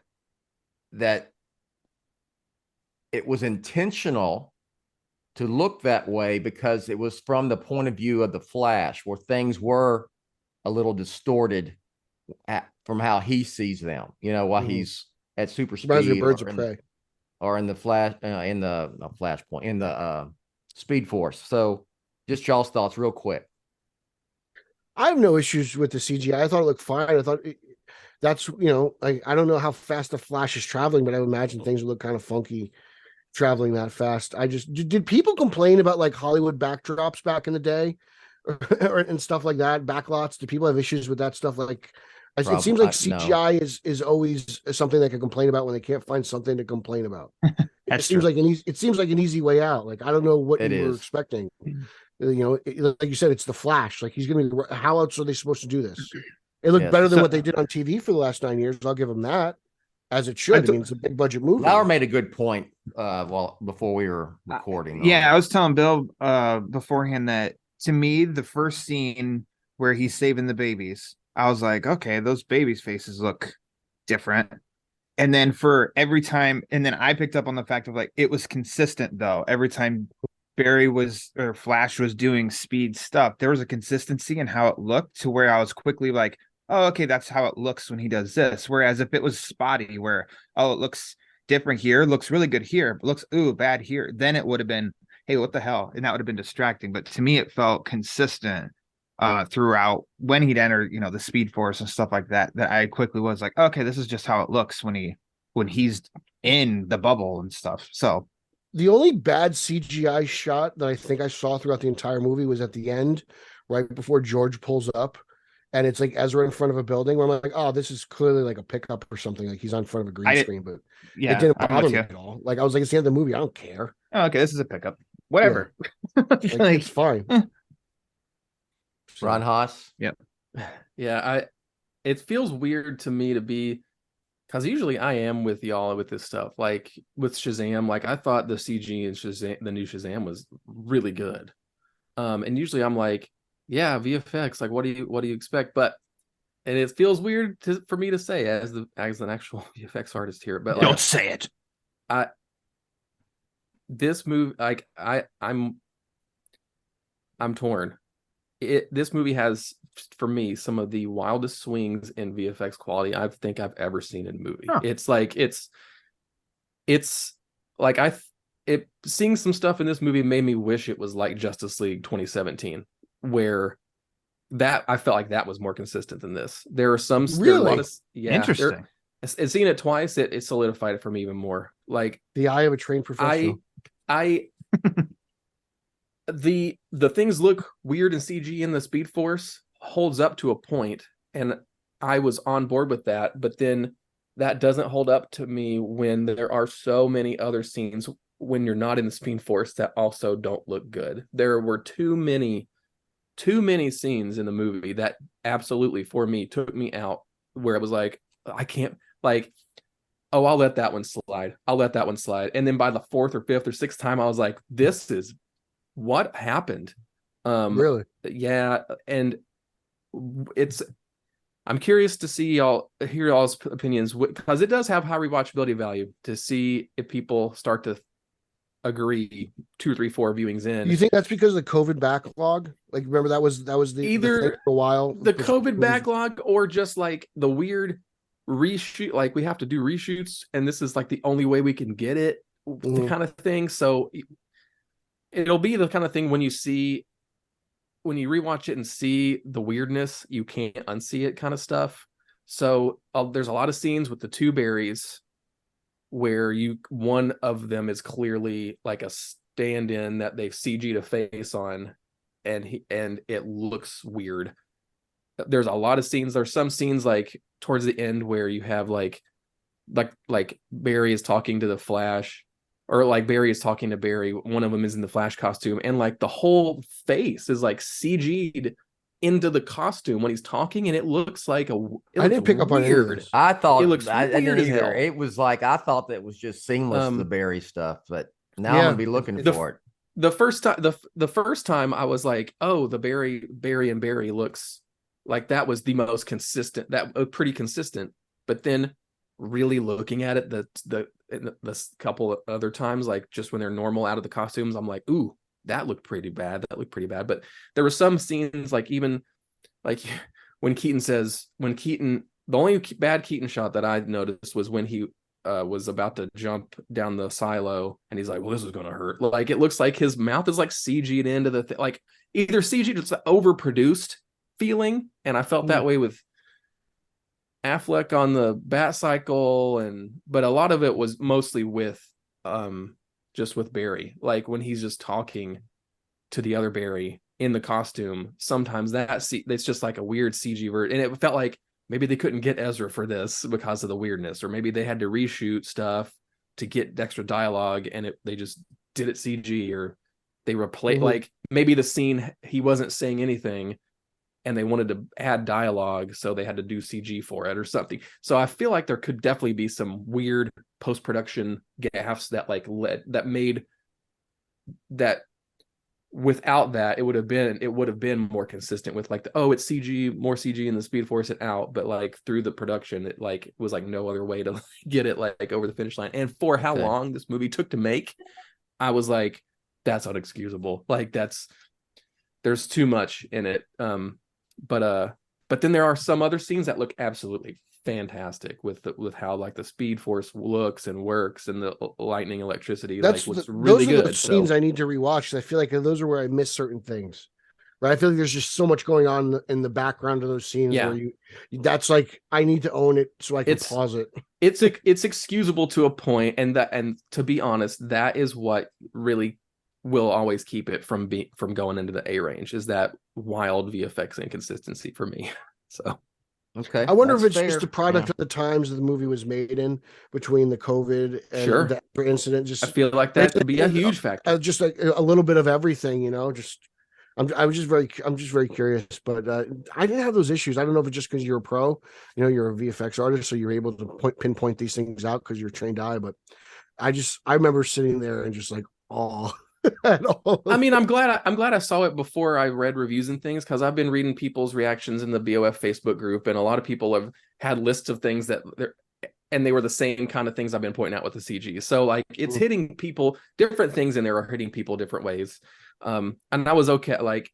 it was intentional to look that way because it was from the point of view of the Flash, where things were a little distorted from how he sees them, while he's at super speed, Birds of Prey, or in the Flash, in the Flashpoint, in the Speed Force. So, just y'all's thoughts, real quick. I have no issues with the CGI. I thought it looked fine. I thought that's I don't know how fast the Flash is traveling, but I would imagine things would look kind of funky traveling that fast. Did people complain about like Hollywood backdrops back in the day, and stuff like that? Backlots? Do people have issues with that stuff? Like, it seems like CGI is always something they can complain about when they can't find something to complain about. It seems like an easy way out. Like, I don't know what you were expecting. Like you said, it's the Flash. Like, he's gonna be. How else are they supposed to do this? It looked better than what they did on TV for the last 9 years. I'll give them that, as it should. I mean, it's a big budget movie. Lauer made a good point. Before we were recording. I was telling Bill beforehand that, to me, the first scene where he's saving the babies, I was like, okay, those babies' faces look different. And then for every time, and then I picked up on the fact of like, it was consistent though. Every time Flash was doing speed stuff, there was a consistency in how it looked, to where I was quickly like, oh, okay, that's how it looks when he does this. Whereas if it was spotty, where, oh, it looks different here, looks really good here, but looks bad here, then it would have been, hey, what the hell? And that would have been distracting. But to me, it felt consistent throughout when he'd enter, the Speed Force and stuff like that, that I quickly was like, okay, this is just how it looks when he's in the bubble and stuff. So the only bad CGI shot that I think I saw throughout the entire movie was at the end, right before George pulls up, and it's like Ezra in front of a building, where I'm like, oh, this is clearly like a pickup or something. Like he's on front of a green screen, but it didn't bother me at all. Like, I was like, it's the end of the movie. I don't care. Oh, okay, this is a pickup. Whatever. Yeah. Like, it's fine. Ron Haas. Yep. Yeah, it feels weird to me to be, because usually I am with y'all with this stuff. Like with Shazam, like I thought the CG in Shazam, the new Shazam, was really good. And usually I'm like, yeah, VFX. Like, what do you expect? And it feels weird for me to say as an actual VFX artist here. But don't say it. This movie, like I'm torn. This movie has, for me, some of the wildest swings in VFX quality I think I've ever seen in a movie. Huh. It's like seeing some stuff in this movie made me wish it was like Justice League 2017, where that I felt like that was more consistent than this. There are some really interesting. and seeing it twice, it solidified it for me even more. Like The eye of a trained professional. I the things look weird in CG in the Speed Force holds up to a point, and I was on board with that, but then that doesn't hold up to me when there are so many other scenes when you're not in the Speed Force that also don't look good. There were too many scenes in the movie that absolutely for me took me out, where it was like, I can't, like, oh, I'll let that one slide. And then by the fourth or fifth or sixth time, I was like, this is what happened. Really? Yeah. And I'm curious to hear y'all's opinions, because it does have high rewatchability value to see if people start to agree 2, 3, 4 viewings in. You think that's because of the COVID backlog? Like, remember that was the Either thing for a while. the COVID backlog, or just like the weird reshoot, like we have to do reshoots and this is like the only way we can get it, the kind of thing. So it'll be the kind of thing when you rewatch it and see the weirdness, you can't unsee it kind of stuff. So there's a lot of scenes with the two Barrys where one of them is clearly like a stand-in that they've CG'd a face on, and it looks weird. There's a lot of scenes. There's some scenes like towards the end where you have like Barry is talking to the Flash, or like Barry is talking to Barry. One of them is in the Flash costume, and like the whole face is like CG'd into the costume when he's talking, and it looks like I didn't pick up on it. I thought it looks I weird didn't as hell. either. It was like, I thought that was just seamless, the Barry stuff, but now I'm Yeah. gonna be looking for it. The first time I was like, oh, the Barry and Barry looks like that was the most consistent, pretty consistent. But then really looking at it, the couple of other times, like just when they're normal out of the costumes, I'm like, ooh, that looked pretty bad. But there were some scenes, like even like when Keaton, the only bad Keaton shot that I noticed was when he was about to jump down the silo, and he's like, well, this is gonna hurt. Like, it looks like his mouth is like CG'd into the like either CG'd, it's overproduced feeling, and I felt that way with Affleck on the Batcycle, but a lot of it was mostly with just with Barry, like when he's just talking to the other Barry in the costume. Sometimes it's just like a weird CG version, and it felt like maybe they couldn't get Ezra for this because of the weirdness, or maybe they had to reshoot stuff to get extra dialogue, and they just did it CG, or they replaced like maybe the scene he wasn't saying anything and they wanted to add dialogue, so they had to do CG for it or something. So I feel like there could definitely be some weird post-production gaffes that made that. Without that, it would have been more consistent with like it's CG, more CG in the Speed Force and out, but like through the production, it like was like no other way to get it like over the finish line. And for how long this movie took to make, I was like, that's unexcusable. Like there's too much in it. But then there are some other scenes that look absolutely fantastic with how like the Speed Force looks and works, and the lightning, electricity. Looks really good. Those are the scenes I need to rewatch. I feel like those are where I miss certain things. Right? I feel like there's just so much going on in the background of those scenes. Yeah. Where that's like, I need to own it so I can pause it. It's excusable to a point, and to be honest, that is what really will always keep it from going into the A range, is that wild VFX inconsistency for me. So. Okay. I wonder if it's just a product of the times that the movie was made in, between the COVID and the incident. Just I feel like that could be a huge factor. Just a little bit of everything, you know. I'm just very curious, but I didn't have those issues. I don't know if it's just because you're a pro, you know, you're a VFX artist, so you're able to pinpoint these things out because you're a trained eye. But I remember sitting there and just like, oh. I mean, I'm glad I saw it before I read reviews and things, because I've been reading people's reactions in the BOF Facebook group, and a lot of people have had lists of things and they were the same kind of things I've been pointing out with the CG. So like it's hitting people, different things in there are hitting people different ways. And I was okay, like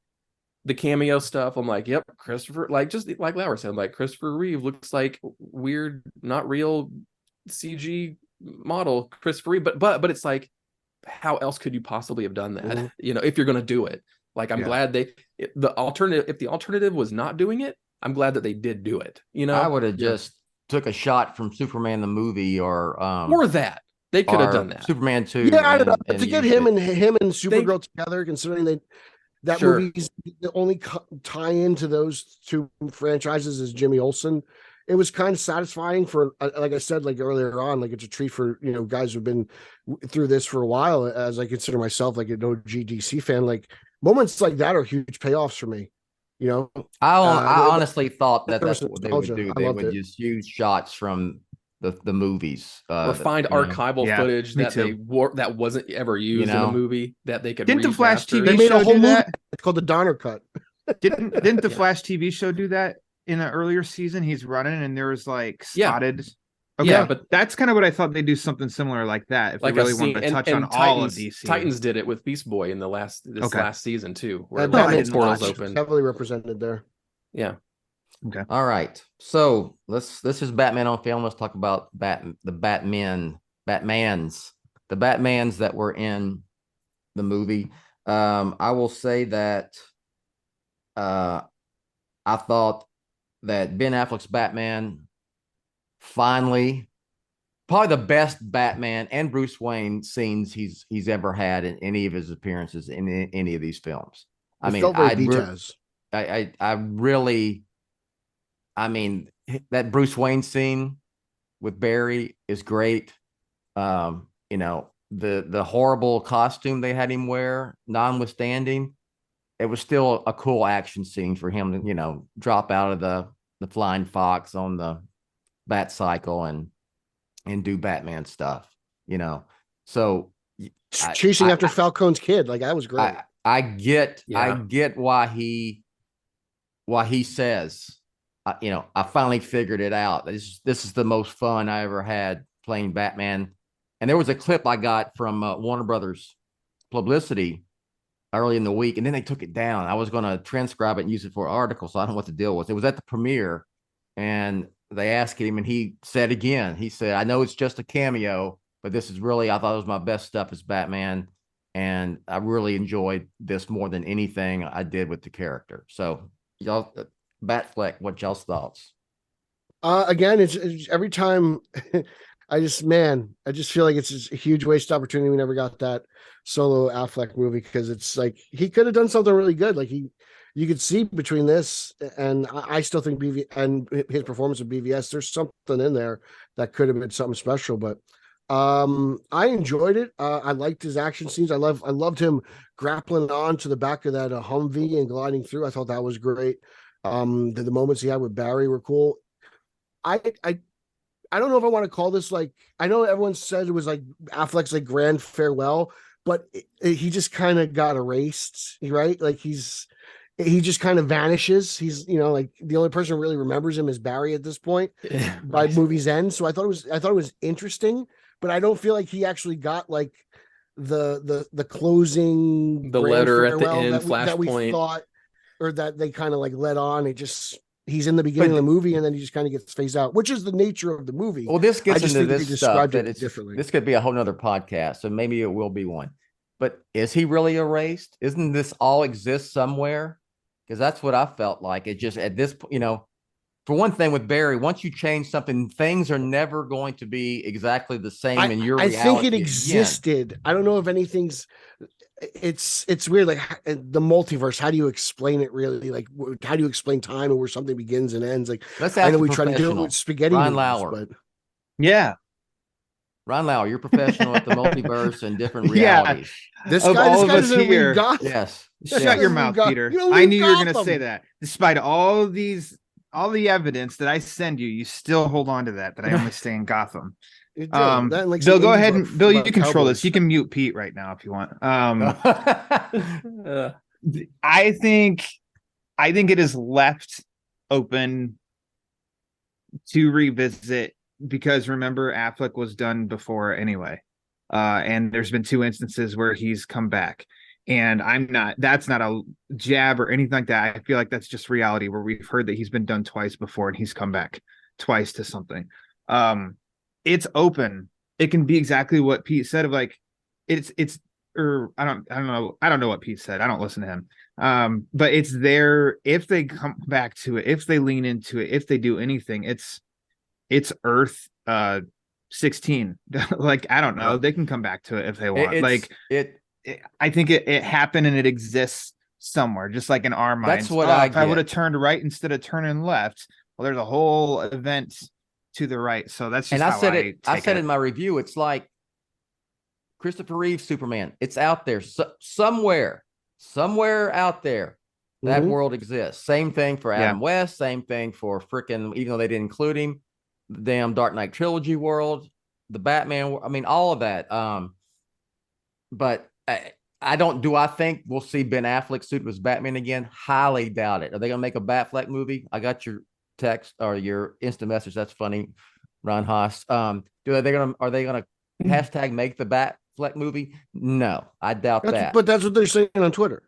the cameo stuff. I'm like, yep, Christopher, like just like Lauer said, like Christopher Reeve looks like weird, not real CG model Christopher Reeve, but it's like, how else could you possibly have done that? You know, if you're going to do it, like, I'm glad if the alternative was not doing it, I'm glad that they did do it. You know, I would have just took a shot from Superman the movie or that they could have or done that. Superman 2. Yeah, I don't know. and To get used him it. him and Supergirl together, considering that Sure. movie's the only tie into those two franchises is Jimmy Olsen. It was kind of satisfying for, like I said, like earlier on, like it's a treat for guys who've been through this for a while. As I consider myself like an OG DC fan, like moments like that are huge payoffs for me. I honestly thought that there that's was what they would nostalgia. do. I They loved would it. just use shots from the movies, Or find you know. archival Yeah, footage me that too. that wasn't ever used in know? a movie that they could Didn't the Flash remaster. TV They made show a whole do movie. that? It's called the Donner Cut. Didn't the Yeah. Flash TV show do that in an earlier season? He's running and there was like Yeah. spotted. Okay, Yeah, but that's kind of what I thought they'd do something similar like that if like they a really scene, wanted to and, touch and on all of Titans, DC. Titans did it with Beast Boy in last season too, where And the Batman didn't portals watch. open. heavily represented there. Yeah, All right, so this is Batman on Film. Let's talk about the Batmans that were in the movie. I will say that I thought that Ben Affleck's Batman finally probably the best Batman and Bruce Wayne scenes he's ever had in any of his appearances in any of these films. It felt very Beataz. I really, that Bruce Wayne scene with Barry is great. The horrible costume they had him wear, notwithstanding, it was still a cool action scene for him to, drop out of the flying fox on the bat cycle and do Batman stuff, So Chasing after Falcone's kid, like that was great. I get Yeah. why he says, I finally figured it out. This is the most fun I ever had playing Batman. And there was a clip I got from Warner Brothers publicity early in the week, and then they took it down. I was going to transcribe it and use it for an article, so I don't know what the deal was. It was at the premiere, and they asked him, and he said again, he said, I know it's just a cameo, but this is really, I thought it was my best stuff as Batman, and I really enjoyed this more than anything I did with the character. So, y'all, Batfleck, what y'all's thoughts? Again, it's every time I just feel like it's a huge waste opportunity. We never got that solo Affleck movie because it's like he could have done something really good. Like you could see between this and I still think BV and his performance of BVS, there's something in there that could have been something special. But I enjoyed it. I liked his action scenes. I loved him grappling on to the back of that Humvee and gliding through. I thought that was great. The moments he had with Barry were cool. I don't know if I want to call this like, I know everyone said it was like Affleck's like grand farewell, but he just kind of got erased, right? Like he just kind of vanishes. He's, like the only person who really remembers him is Barry at this point by movie's end. So I thought it was interesting, but I don't feel like he actually got like the closing, the grand letter at the farewell end, that we flashpoint. thought, or that they kind of like led on. He's in the beginning of the movie and then he just kind of gets phased out, which is the nature of the movie. Well, this gets I just into think they this stuff described that it it's differently. This could be a whole nother podcast, so maybe it will be one. But is he really erased? Isn't this all exist somewhere? Because that's what I felt like. It just at this, for one thing with Barry, once you change something, things are never going to be exactly the same in your reality. I think it again. existed. I don't know if anything's. It's weird. Like the multiverse. How do you explain it? Really? Like how do you explain time and where something begins and ends? Like Let's I ask know a we try to do it professional. with spaghetti. Ron movies, Lauer. but Yeah. Ron Lauer, you're professional at the multiverse and different Yeah. realities. this Of guy all of us doesn't here. leave Gotham. Yes. Shut Yeah. your mouth, Got- Peter. you don't I leave knew you were going to Gotham. say that. Despite all the evidence that I send you, you still hold on to that I only stay in Gotham. You do. That and, like, Bill, some go 80s ahead about- and Bill, you about control this. cowboys. You can mute Pete right now if you want. Uh, I think it is left open to revisit because remember Affleck was done before anyway. And there's been 2 instances where he's come back. And that's not a jab or anything like that. I feel like that's just reality where we've heard that he's been done twice before and he's come back twice to something. It's open. It can be exactly what Pete said of like, or I don't know what Pete said. I don't listen to him. But it's there if they come back to it, if they lean into it, if they do anything, it's it's Earth 16. Like, I don't know. They can come back to it if they want. I think it happened and it exists somewhere, just like in our minds. That's what if I would have turned right instead of turning left, well, there's a whole event to the right. So that's just and how I said in my review, it's like Christopher Reeve's Superman. It's out there somewhere out there. That world exists. Same thing for Adam West. Same thing for freaking, even though they didn't include him, the damn Dark Knight trilogy world, the Batman. I mean, all of that. But I don't. Do I think we'll see Ben Affleck suited as Batman again? Highly doubt it. Are they gonna make a Batfleck movie? I got your text or your instant message. That's funny, Ron Haas. Are they gonna hashtag make the Batfleck movie? No, I doubt that. But that's what they're saying on Twitter.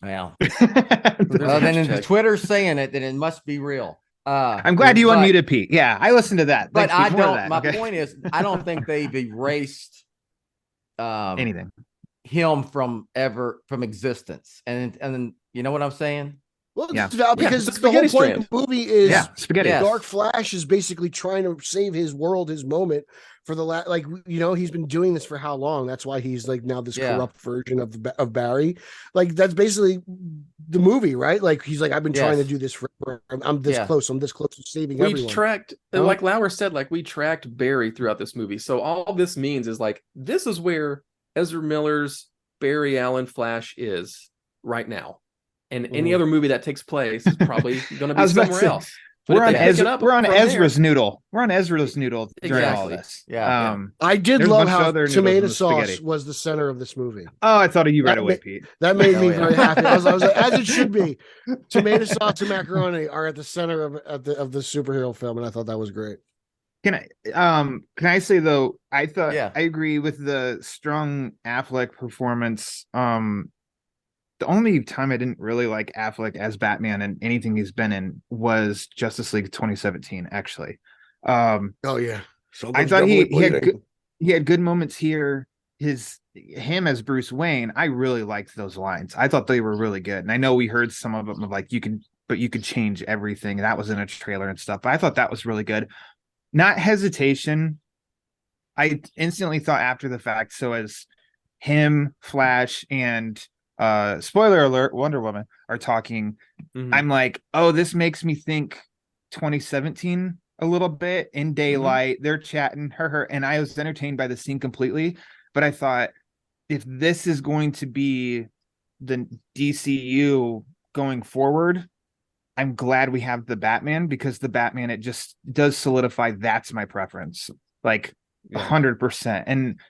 Well, then if Twitter's saying it, then it must be real. I'm glad you unmuted Pete. Yeah, I listened to that. But I don't. My point is, I don't think they've erased anything him from existence. And you know what I'm saying? Well, because the whole point of the movie is spaghetti. Dark Flash is basically trying to save his world, his moment for the he's been doing this for how long? That's why he's like now this corrupt version of Barry. Like that's basically the movie, right? Like he's like, I've been trying to do this forever. I'm this close. I'm this close to saving everyone. We tracked, like Lauer said, like we tracked Barry throughout this movie. So all this means is like, this is where Ezra Miller's Barry Allen Flash is right now. And any other movie that takes place is probably going to be somewhere else. We're on Ezra's noodle. We're on Ezra's noodle during all this. Yeah. I did love how tomato sauce was the center of this movie. Oh, I thought of you right away, Pete. That made me very happy. I was like, as it should be. Tomato sauce and macaroni are at the center of the superhero film, and I thought that was great. Can I say though, I thought I agree with the strong Affleck performance. The only time I didn't really like Affleck as Batman and anything he's been in was Justice League 2017, actually. Oh yeah. So I thought he had good moments here. Him as Bruce Wayne, I really liked those lines. I thought they were really good. And I know we heard some of them of like, you could change everything. That was in a trailer and stuff, but I thought that was really good. Not hesitation. I instantly thought after the fact. So as him, Flash, and spoiler alert, Wonder Woman are talking, I'm like, oh, this makes me think 2017 a little bit. In daylight, they're chatting, her, and I was entertained by the scene completely. But I thought, if this is going to be the DCU going forward, I'm glad we have the Batman, because the Batman, it just does solidify that's my preference, like 100%. And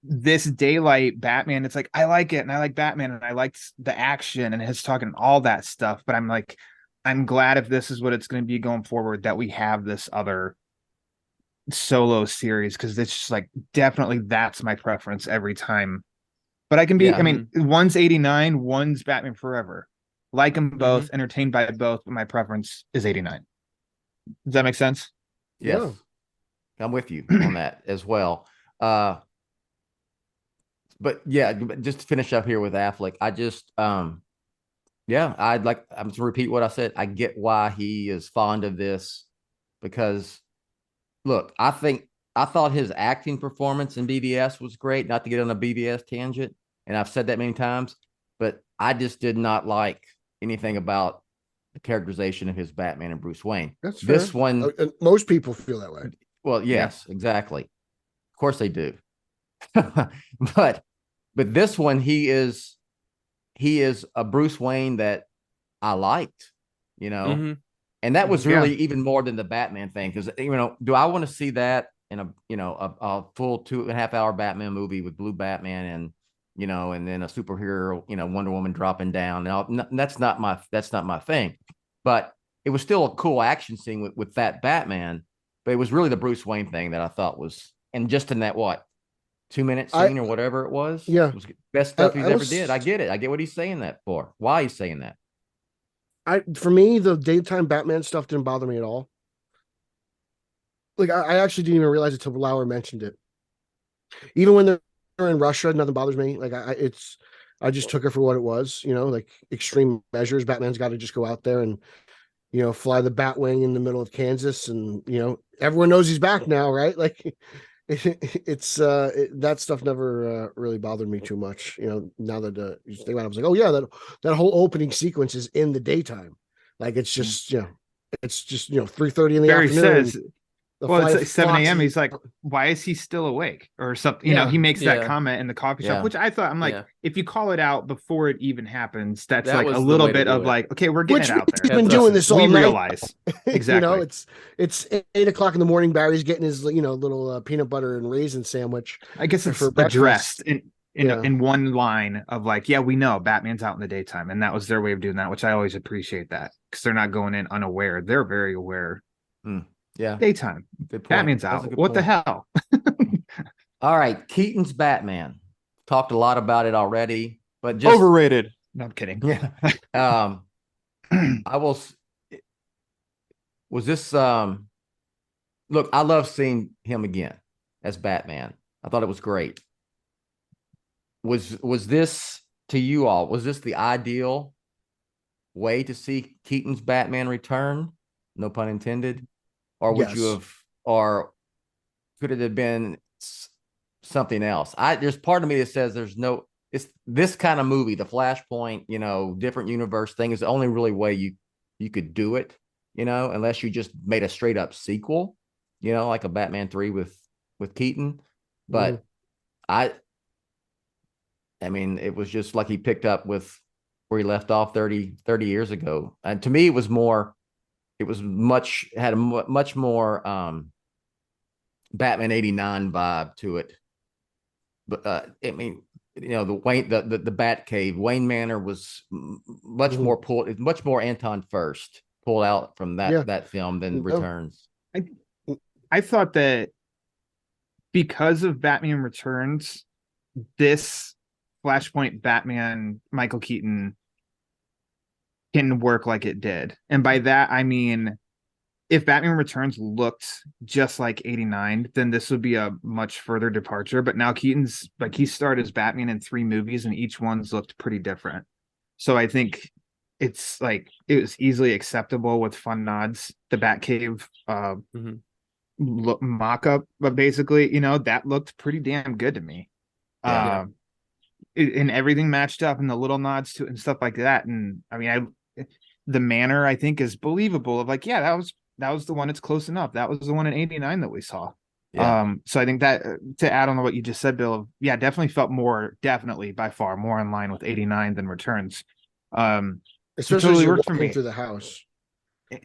this daylight Batman, it's like, I like it, and I like Batman, and I liked the action and his talking all that stuff, but I'm like, I'm glad if this is what it's going to be going forward, that we have this other solo series, because it's just like, definitely that's my preference every time. But I can be, I mean, one's 89, one's Batman Forever. Like them both, entertained by both, but my preference is 89. Does that make sense? Yes. I'm with you on that as well. But yeah, just to finish up here with Affleck, I just, I'm to repeat what I said. I get why he is fond of this, because look, I thought his acting performance in BVS was great, not to get on a BVS tangent. And I've said that many times, but I just did not like anything about the characterization of his Batman and Bruce Wayne. That's fair. This one, most people feel that way. Well, yes, exactly. Of course they do. But this one, he is a Bruce Wayne that I liked, and that was really even more than the Batman thing. Because do I want to see that in a full 2.5 hour Batman movie with Blue Batman and and then a superhero, Wonder Woman dropping down? Now, that's not my thing. But it was still a cool action scene with that Batman. But it was really the Bruce Wayne thing that I thought was, and just in that 2-minute scene or whatever it was. Yeah. It was the best stuff he's ever did. I get it. I get what he's saying that for. Why he's saying that. For me, the daytime Batman stuff didn't bother me at all. Like I actually didn't even realize it until Lauer mentioned it. Even when they're in Russia, nothing bothers me. Like I just took it for what it was, like extreme measures. Batman's got to just go out there and fly the Batwing in the middle of Kansas, and everyone knows he's back now, right? Like it's that stuff never really bothered me too much. Now that you think about it, I was like, oh yeah, that whole opening sequence is in the daytime. Like it's just 3:30 in the Barry afternoon. says, it's like 7 a.m. He's like, why is he still awake or something? He makes that comment in the coffee shop, which I thought, I'm like, if you call it out before it even happens, that's That like was a the little way to bit do of it. like, okay, we're getting it out there. We've been doing this all we night. realize exactly. It's 8 o'clock in the morning. Barry's getting his little peanut butter and raisin sandwich. I guess it's for breakfast. addressed in one line of like, yeah, we know Batman's out in the daytime, and that was their way of doing that, which I always appreciate that, because they're not going in unaware. They're very aware. Yeah. Daytime. Good point. Batman's out. What the hell? All right. Keaton's Batman. Talked a lot about it already, but just overrated. No, I'm kidding. Yeah. Was this look, I love seeing him again as Batman. I thought it was great. Was this, to you all, was this the ideal way to see Keaton's Batman return? No pun intended. Or would you have, or could it have been something else? There's part of me that says it's this kind of movie, the Flashpoint, different universe thing, is the only really way you could do it, unless you just made a straight up sequel, like a Batman 3 with Keaton. But I mean, it was just like he picked up with where he left off 30 years ago. And to me, it was had a much more Batman 89 vibe to it. But I mean, the Bat Cave, Wayne Manor was much more Anton First pulled out from that film than Returns. I thought that because of Batman Returns, this Flashpoint Batman Michael Keaton can work like it did. And by that, I mean, if Batman Returns looked just like 89, then this would be a much further departure. But now Keaton's, like, he starred as Batman in 3 movies and each one's looked pretty different. So I think it's like, it was easily acceptable with fun nods. The Batcave mock-up, but basically, that looked pretty damn good to me. And everything matched up, and the little nods to it and stuff like that. And I mean, the manner, I think, is believable of like, yeah, that was the one. It's close enough. That was the one in 89 that we saw. So I think that, to add on to what you just said, Bill, definitely felt definitely by far more in line with 89 than Returns. Especially totally as you're worked for walking me through the house.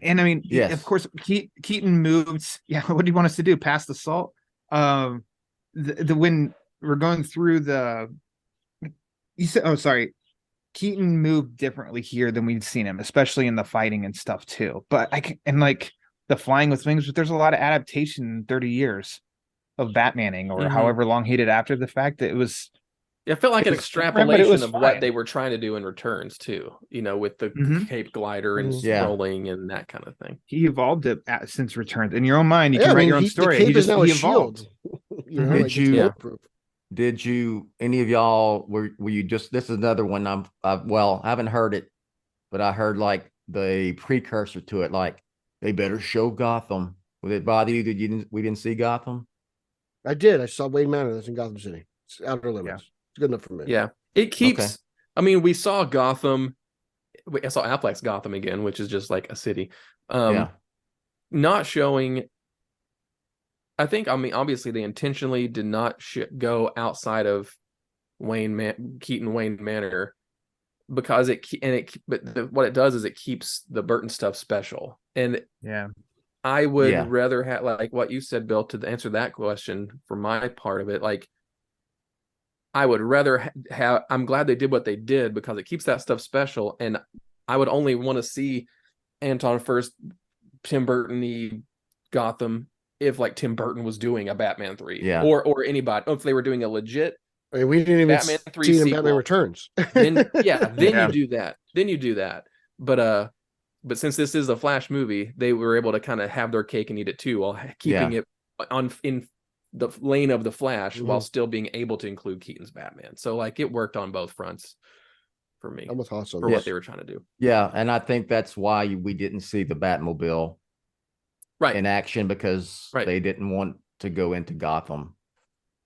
And I mean, of course, Keaton moved. Yeah, what do you want us to do? Pass the salt? When we're going through you said, Keaton moved differently here than we'd seen him, especially in the fighting and stuff too. But like the flying with wings, but there's a lot of adaptation in 30 years of Batmaning, or however long he did after the fact. That it felt like an extrapolation of what they were trying to do in Returns too, with the cape glider and rolling and that kind of thing. He evolved it since Returns. In your own mind, you can write your own story. The cape is now a evolved. Shield. Did you, any of y'all, were you just, this is another one I haven't heard it, but I heard like the precursor to it, like they better show Gotham. Would it bother you that we didn't see Gotham? I did. I saw Wayne Manor. That's in Gotham City. It's outer limits. Yeah. It's good enough for me. Yeah. It keeps, I mean, we saw Gotham. I saw Affleck's Gotham again, which is just like a city. Not showing, I think, obviously they intentionally did not go outside of Keaton Wayne Manor, because what it does is it keeps the Burton stuff special. And I would rather have, like what you said, Bill, to answer that question for my part of it, like I would rather have, I'm glad they did what they did because it keeps that stuff special. And I would only want to see Anton First, Tim Burton-y Gotham if like Tim Burton was doing a Batman 3 or anybody, if they were doing a legit, I mean, we didn't even Batman 3 see sequel, Batman Returns. then you do that. But since this is a Flash movie, they were able to kind of have their cake and eat it too, while keeping it in the lane of the Flash while still being able to include Keaton's Batman. So like it worked on both fronts for me I'm with Haas on for this. what they were trying to do. Yeah, and I think that's why we didn't see the Batmobile Right. in action, because Right. they didn't want to go into Gotham.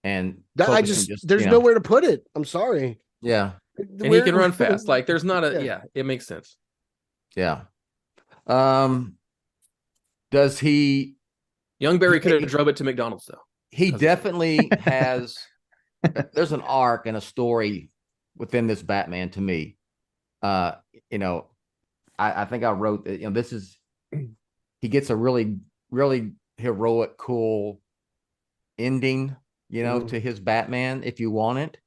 And That I focusing there's nowhere to put it. I'm sorry. Yeah. And he can run fast. Like there's not a Yeah. it makes sense. Yeah. Does he Young Barry could have drove it to McDonald's though. he definitely has there's an arc and a story within this Batman to me. You know, I think I wrote that, you know, this is he gets a really, really heroic, cool ending, you know, to his Batman, if you want it.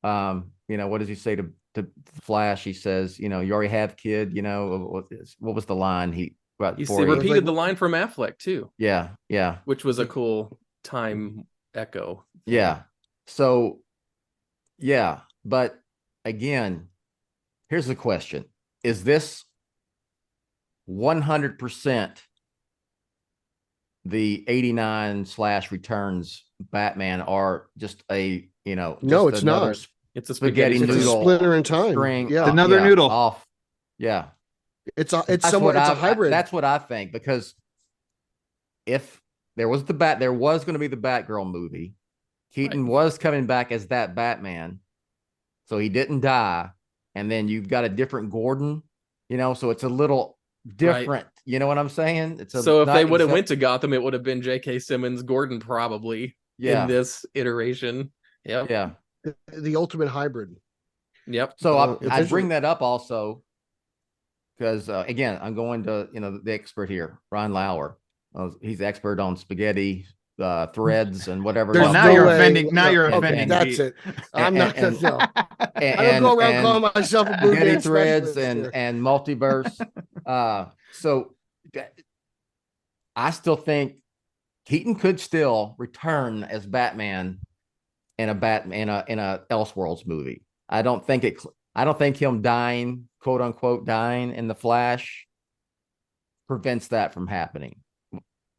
You know, what does he say to Flash? He says, you know, you already have kid, you know, what was the line he repeated the line from Affleck too. Yeah, yeah. Which was a cool time echo. Yeah. So yeah, but again, here's the question. Is this 100% the 89 / Returns Batman, or just a, you know, No, it's another not. It's a spaghetti It's noodle a splinter in time. string, Yeah. Another noodle. off. Yeah. It's a That's somewhat what it's a hybrid. That's what I think, because if there was there was going to be the Batgirl movie, Keaton was coming back as that Batman, so he didn't die, and then you've got a different Gordon, you know, so it's a little different. You know what I'm saying? It's so if they would have went to Gotham, it would have been J.K. Simmons, Gordon probably in this iteration. Yep. Yeah. The ultimate hybrid. Yep. So I bring that up also because again, I'm going to, you know, the expert here, Ron Lauer. He's expert on spaghetti threads and whatever. Well, now you're offending. Now you're offending. That's it. I'm not. No. I don't And go around calling myself a blue spaghetti man threads specialist and multiverse. So I still think Keaton could still return as Batman in a Elseworlds movie. I don't think him dying, quote unquote, dying in the Flash prevents that from happening.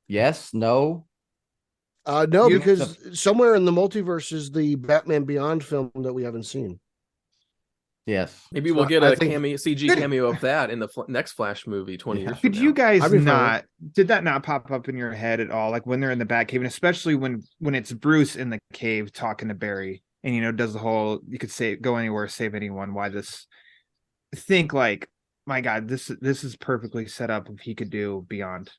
Yes, no. No, because somewhere in the multiverse is the Batman Beyond film that we haven't seen. Yes. Maybe we'll get a CG cameo of that in the next Flash movie 20 years from now. Could you guys did that not pop up in your head at all? Like when they're in the Batcave, and especially when it's Bruce in the cave talking to Barry, and, you know, does the whole, you could say go anywhere, save anyone. Why this? Think like, my God, this is perfectly set up if he could do Beyond.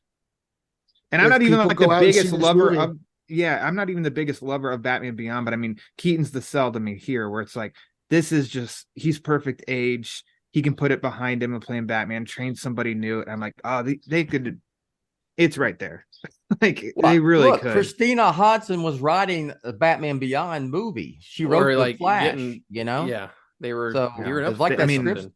And I'm not even like the biggest lover of, I'm not even the biggest lover of Batman Beyond, but I mean, Keaton's the sell to me here, where it's like, this is just, he's perfect age. He can put it behind him and playing Batman, train somebody new. And I'm like, oh, they could, it's right there. Like, they really could. Christina Hodson was writing a Batman Beyond movie. She wrote the Flash, you know? Yeah. They were gearing up. Like that script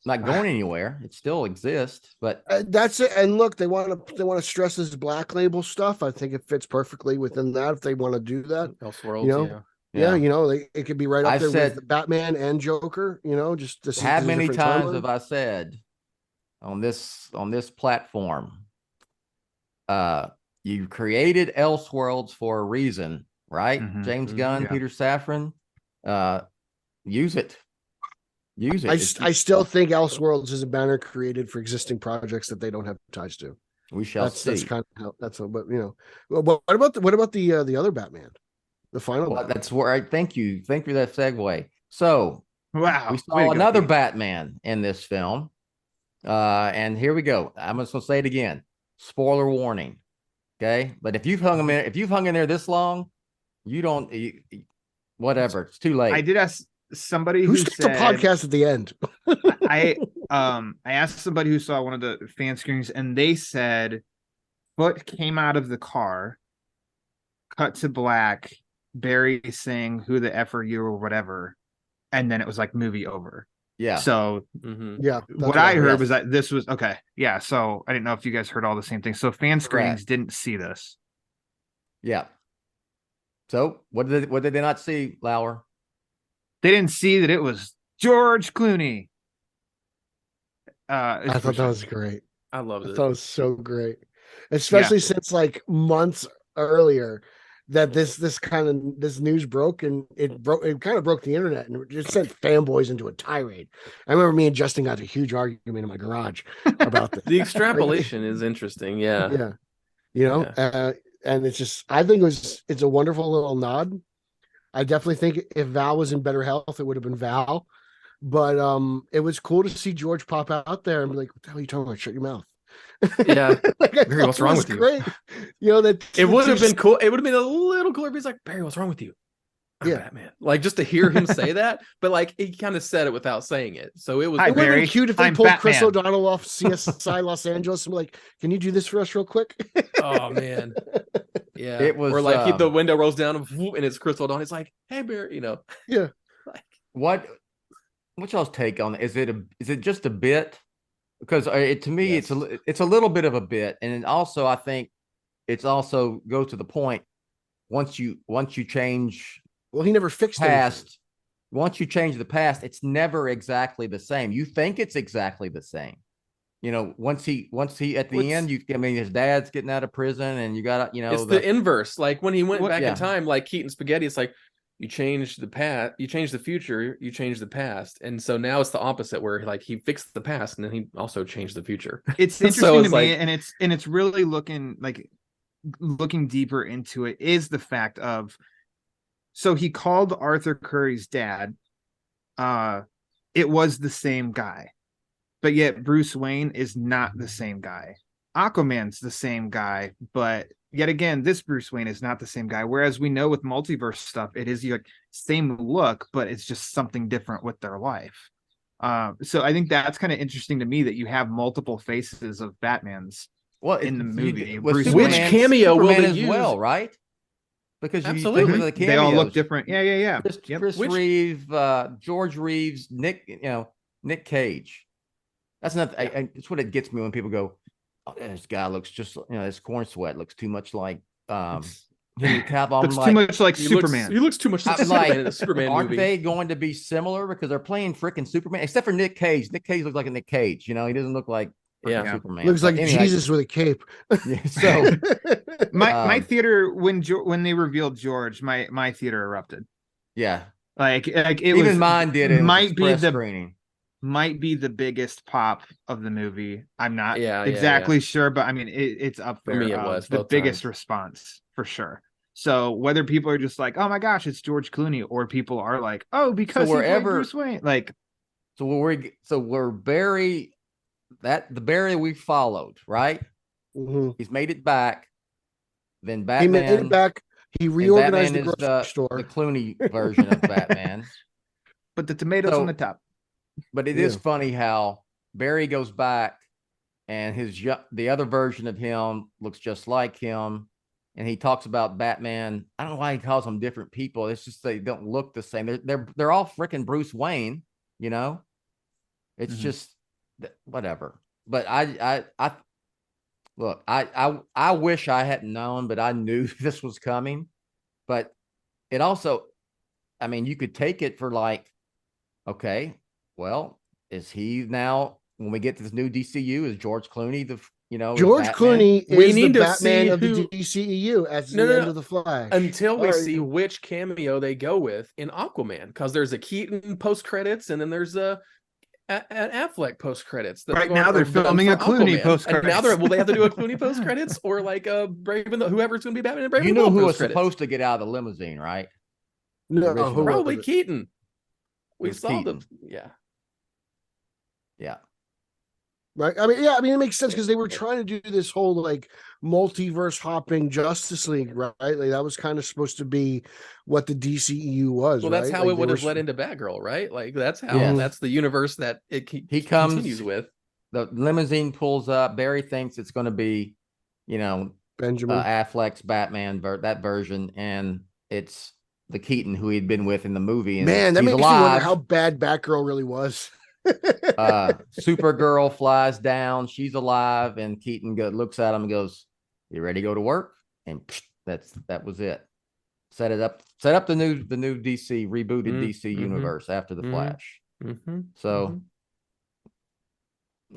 not going anywhere. It still exists, but that's it. And look, they want to stress this Black Label stuff. I think it fits perfectly within that if they want to do that. Elseworlds, you know? Yeah, you know, it could be right up there with Batman and Joker, you know, just to see. How many times have I said on this platform, you created Elseworlds for a reason, right? James Gunn, Peter Safran, use it. Use it. I still think Elseworlds is a banner created for existing projects that they don't have ties to. We shall see. That's kind of how but you know. Well, what about the other Batman? The final Batman? That's where thank you for that segue. So wow, we saw another Batman in this film. And here we go. I'm just gonna say it again. Spoiler warning. Okay. But if you've hung in there this long, whatever, it's too late. I did ask somebody who starts the podcast at the end. I asked somebody who saw one of the fan screenings, and they said foot came out of the car, cut to black, Barry saying who the F are you or whatever, and then it was like movie over. Yeah. So what I heard was that this was okay. Yeah. So I didn't know if you guys heard all the same thing. So fan screenings didn't see this. Yeah. So what did they not see, Lauer? They didn't see that it was George Clooney. I thought that was great. I loved it. I thought it was so great, especially since like months earlier, that this news broke, and it kind of broke the internet, and it sent fanboys into a tirade. I remember me and Justin got a huge argument in my garage about this. The extrapolation is interesting. Yeah. Yeah. You know, and it's just, I think it's a wonderful little nod. I definitely think if Val was in better health, it would have been Val. But it was cool to see George pop out there and be like, "What the hell are you talking about? Shut your mouth." Yeah. Like, Barry, what's wrong with you? Great. You know, that It would have been cool. It would have been a little cooler if he's like, Barry, what's wrong with you? I'm Yeah. Batman. Like, just to hear him say that, but like he kind of said it without saying it. So it was Hi, It would have Barry. been cute if they I'm pulled Chris Batman. O'Donnell off CSI Los Angeles and be like, "Can you do this for us real quick?" oh man. Yeah. It was, or like the window rolls down and, whoop, and it's Chris O'Donnell. It's like, hey Barry, you know. Yeah. Like, What's y'all's take on it? Is it just a bit? Because to me, Yes. it's a little bit of a bit, and then also I think it's also goes to the point. Once you change Well, he never fixed anything. past, once you change the past, it's never exactly the same. You think it's exactly the same. You know, once he at the end, his dad's getting out of prison, and you got it's the inverse. Like when he went back yeah. in time, like Keaton Spaghetti, it's like you change the past, you change the future, you change the past, and so now it's the opposite, where like he fixed the past and then he also changed the future. It's So interesting it's to me, like- and it's really looking deeper into it is the fact of, so he called Arthur Curry's dad. It was the same guy, but yet Bruce Wayne is not the same guy. Aquaman's the same guy, but yet again, this Bruce Wayne is not the same guy. Whereas we know with multiverse stuff, it is like same look, but it's just something different with their life. So I think that's kind of interesting to me that you have multiple faces of Batmans. In the movie, which cameo will they as use? well, right? Because Absolutely. you think of the cameos, They all look different. Yeah. Chris Reeve, George Reeves, Nick Cage. That's not. It's what it gets me when people go, "Oh, this guy looks just, this corn sweat looks too much like Henry Cavill." Looks too much like Superman. He looks too much like I'm Superman like, in the Superman aren't movie. they going to be similar because they're playing freaking Superman? Except for Nick Cage. Nick Cage looks like a Nick Cage. He doesn't look like Superman. Looks But like anyway, Jesus with a cape. yeah, so My theater, when they revealed George, my theater erupted. yeah, Like it even was, mine did. It might be the screening. Might be the biggest pop of the movie. I'm not Yeah, exactly sure, but I mean it's up For there. me, it was the both biggest times. response for sure. So whether people are just like, "Oh my gosh, it's George Clooney," or people are like, "Oh, because So he's like wherever- Bruce Wayne," like we're Barry, the Barry we followed, right? Mhm. He's made it back. Then He Batman made it back. He and reorganized Batman the grocery is store. the Clooney version of Batman. but the tomatoes So- on the top. But it is Yeah. funny how Barry goes back, and the other version of him looks just like him, and he talks about Batman. I don't know why he calls them different people. It's just they don't look the same. They're all freaking Bruce Wayne, It's Mhm. just whatever. But I look, I wish I hadn't known, but I knew this was coming. But it also, I mean, you could take it for like, okay, well, is he now, when we get to this new DCU, is George Clooney is George Batman? Clooney We is the need to Batman see of the who- DCEU at the No, no, end no. of the Flash. Until we Or- see which cameo they go with in Aquaman, because there's a Keaton post credits and then there's an Affleck post credits. Right now they're filming a Clooney post-credits. Now will they have to do a Clooney post credits or like a Brave and the, whoever's going to be Batman and Brave You and the know Bold who was post-credits. supposed to get out of the limousine, right? No, original. who was Probably it? Keaton. We was saw Keaton. yeah. Right. I mean, it makes sense because they were trying to do this whole like multiverse hopping Justice League, right? Like that was kind of supposed to be what the DCEU was. Well, that's right? how Like, it would they have were- led into Batgirl, right? Like that's how Yes. that's the universe that it He comes- continues with. The limousine pulls up. Barry thinks it's going to be, Benjamin. Affleck's Batman, that version, and it's the Keaton who he'd been with in the movie. And Man, that he's makes me wonder alive. how bad Batgirl really was. Supergirl flies down. She's alive, and Keaton looks at him and goes, "You ready to go to work?" And that was it. Set up the new DC rebooted DC universe after the Flash. So,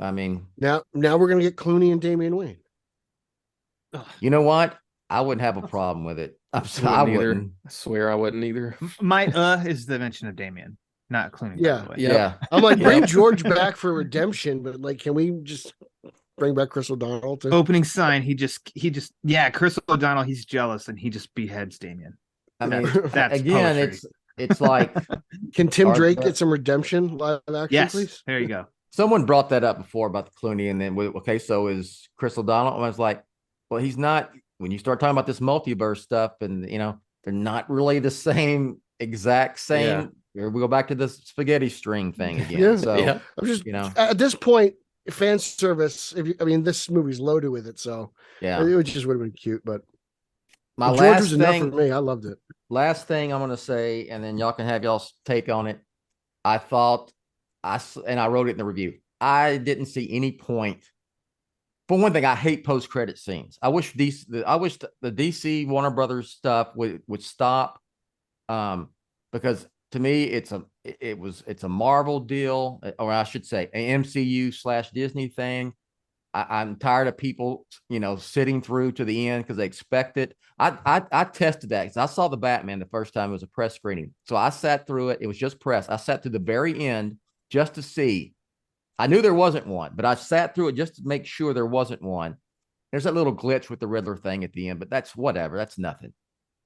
I mean, Now we're gonna get Clooney and Damian Wayne. you know what? I wouldn't have a problem with it. I Wouldn't either. wouldn't. I swear I wouldn't either. My is the mention of Damien, not Clooney. Yeah. By the way. Yep. Yeah. I'm like, bring Yep. George back for redemption, but like, can we just bring back Chris O'Donnell too? Opening sign. He just Chris O'Donnell. He's jealous and he just beheads Damien. I mean, That's again, poetry. it's like Can Tim Are Drake the- get some redemption live action, Yes, please? there you go. someone brought that up before about the Clooney, and then okay, so is Chris O'Donnell? And I was like, well, he's not. When you start talking about this multiverse stuff, and they're not really the exact same. Here we go back to the spaghetti string thing again. Yeah. So Yeah. I'm just you know, at this point, fan service. This movie's loaded with it, so yeah. it just would have been cute. But My George last was enough thing, for me. I loved it. last thing I'm gonna say, and then y'all can have y'all's take on it. I thought I wrote it in the review. I didn't see any point. For one thing, I hate post-credit scenes. I wish the DC Warner Brothers stuff would stop, because to me it's a Marvel deal, or I should say an MCU/Disney thing. I'm tired of people, sitting through to the end because they expect it. I tested that because I saw the Batman the first time it was a press screening, so I sat through it. It was just press. I sat to the very end just to see. I knew there wasn't one, but I sat through it just to make sure there wasn't one. There's that little glitch with the Riddler thing at the end, but that's whatever. That's nothing.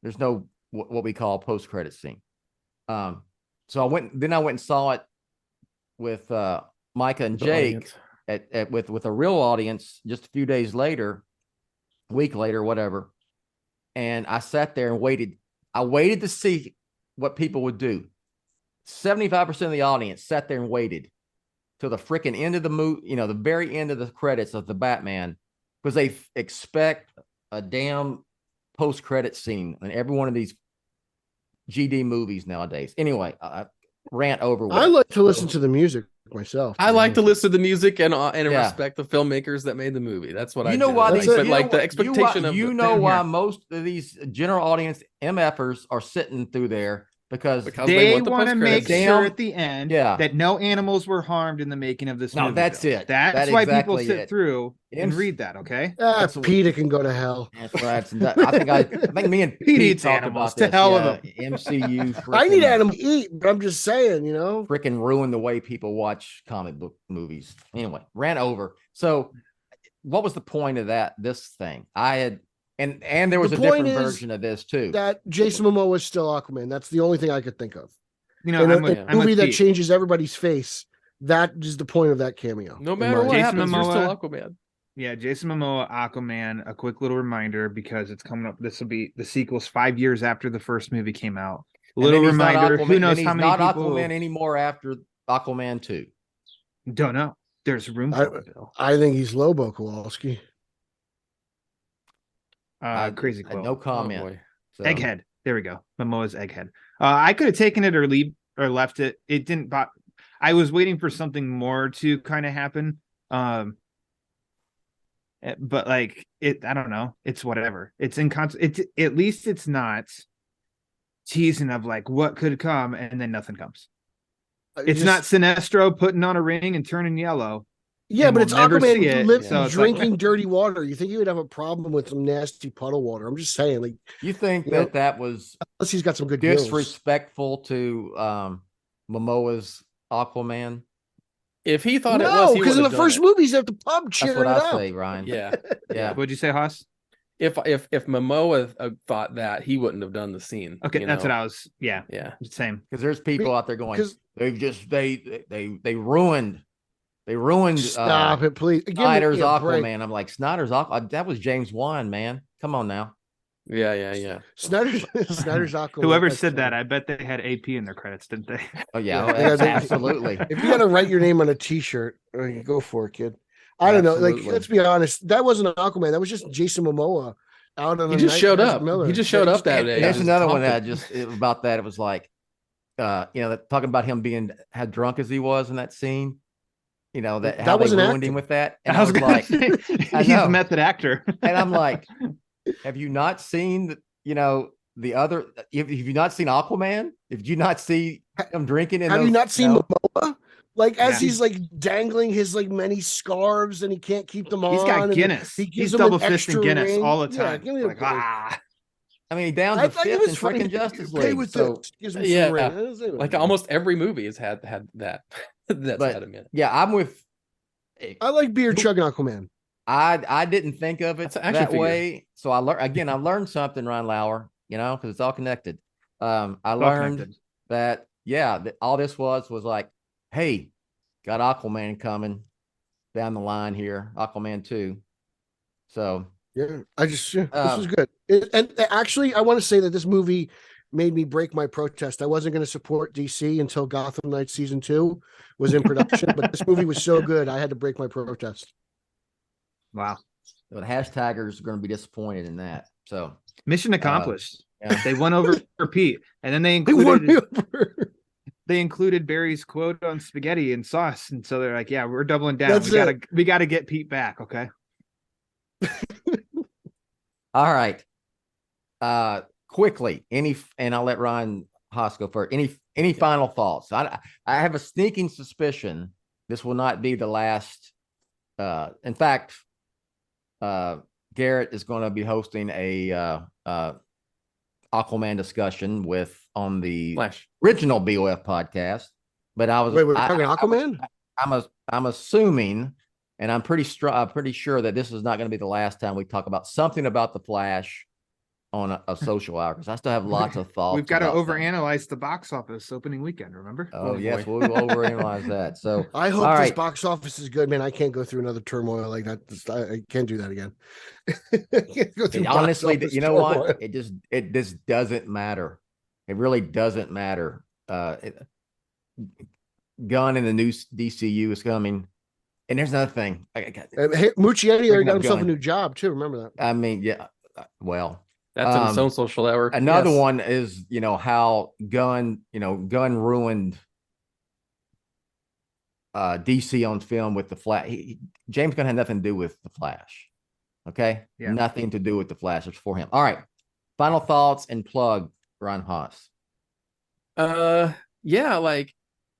There's no what we call post-credit scene. So I went and saw it with Micah and The Jake audience. with a real audience just a few days later, a week later, whatever. And I sat there and waited. I waited to see what people would do. 75% of the audience sat there and waited till the freaking end of the movie, the very end of the credits of the Batman, because they expect a damn post-credit scene in every one of these GD movies nowadays. Anyway, I rant over. I like to listen to the music myself. I like to listen to the music and Yeah. respect the filmmakers that made the movie. That's what I You know do. why That's these, it. But you like know the what- expectation of you the- know Same why here. most of these general audience MFers are sitting through there because Because They want the want to make post-credits. sure Damn. at the end Yeah. that no animals were harmed in the making of this No, movie. that's Bill. it. That's That's why exactly people sit it. through and MC read that. Okay. That's what- Peter can go to hell. that's right. I think me and Pete Pete eats talked animals. about To this. hell with yeah, MCU. I need frickin- animal to eat, but I'm just saying, freaking ruin the way people watch comic book movies. Anyway, ran over. So what was the point of this thing? I had and there was The a different point is version of this too. that Jason Momoa is still Aquaman. That's the only thing I could think of. You know, In I'm a with, I'm movie with that Pete. changes everybody's face, that is the point of that cameo. No in matter my what opinion. Jason happens, you're still Momoa- Aquaman. Yeah, Jason Momoa, Aquaman. A quick little reminder because it's coming up. This will be the sequel's 5 years after the first movie came out. And Little then he's not reminder. Aquaman- Who knows and how he's many not people Aquaman anymore after Aquaman 2. don't know? There's room for it, Bill. I think he's Lobo Kowalski. Crazy I had quote. no Oh, comment. boy. So, Egghead. There we go. Momoa's Egghead. I could have taken it or left it. It didn't. I was waiting for something more to kind of happen. But like it, I don't know. It's whatever. It's It's at least it's not teasing of like what could come and then nothing comes. It's not Sinestro putting on a ring and turning yellow. Yeah, and but we'll it's never see Aquaman it, lip so it's like- drinking dirty water. You think he would have a problem with some nasty puddle water? I'm just saying, like, You think You know, that was unless he's got some good gills. disrespectful to Momoa's Aquaman? If he thought it No, was, he because in the would've done first it. movie, he's at the pub That's cheering what it I up. say, Ryan. Yeah. Yeah. What'd you say, Haas? If Momoa thought that, he wouldn't have done the scene. Okay, that's what I was. Yeah, Yeah. same. Because there's people out there going, 'cause- they ruined Stop it, please. Give me Snyder's a break. Aquaman. I'm like, Snyder's Aquaman. That was James Wan, man. Come on now. Yeah. Snyder's Aquaman. Whoever that's said that, funny. I bet they had AP in their credits, didn't they? Oh yeah, Yeah, they- absolutely. If you got to write your name on a T-shirt, you go for it, kid. I don't know. Like, Absolutely. let's be honest. That wasn't Aquaman. That was just Jason Momoa out on. He a just night showed with up. Miller. He just showed up that day. There's Just another one talking. that about that. It was like, talking about him being how drunk as he was in that scene. How That they wasn't ruined acting. him with that. And I was gonna like, say, I he's know. a method actor. and I'm like, have you not seen the other? Have you not seen Aquaman? Did you not see him drinking? Have you not seen Momoa? Like as Yeah. he's like dangling his like many scarves and he can't keep them on. He's got and Guinness. He gives He's them an double fisting extra Guinness ring. all the Yeah, time. give me a Like, break. I mean, down I to thought it fifth in was funny. freaking Justice Play League. with So, this. Gives me some Yeah, ring. like almost every movie has had that. That's but had a minute. yeah, I'm with. I like beer chugging Aquaman. I didn't think of it That's an action that figure. way. So I learned something, Ron Lauer, because it's all connected. I all learned connected. that, all this was like, hey, got Aquaman coming down the line here, Aquaman 2. So Yeah, this was good. And actually, I want to say that this movie made me break my protest. I wasn't going to support DC until Gotham Knights season 2 was in production, but this movie was so good, I had to break my protest. Wow. the hashtaggers are going to be disappointed in that. So Mission accomplished. yeah. They won over Pete, and then they They won me included over. they included Barry's quote on spaghetti and sauce, and so they're like, "Yeah, we're doubling down. That's We gotta get Pete back." Okay. All right. Quickly, and I'll let Ryan Haas go first. Any final thoughts? I have a sneaking suspicion this will not be the last. In fact, Garrett is going to be hosting a Aquaman discussion on the Flash. original BOF podcast. But I was Wait, we're talking Aquaman? I'm assuming, and I'm pretty sure that this is not going to be the last time we talk about something about the Flash on a social hour, because I still have lots of thoughts. We've got to about overanalyze the box office opening weekend. Remember? Oh, yes, boy. we'll overanalyze that. So I hope all this right. box office is good, man. I can't go through another turmoil like that. I can't do that again. I can't go through box Honestly, office you know turmoil. what? It just doesn't matter. It really doesn't matter. Gunn in the new DCU is coming, and there's another thing. Muschietti already got himself a Gunn. new job too. Remember that? I mean, yeah. Well, That's in its own social hour. another Yes. one is how Gunn ruined DC on film with the Flash. James Gunn had nothing to do with the Flash. Okay, Yeah. Nothing to do with the Flash. It's for him. All right. Final thoughts and plug Ron Haas. Yeah, like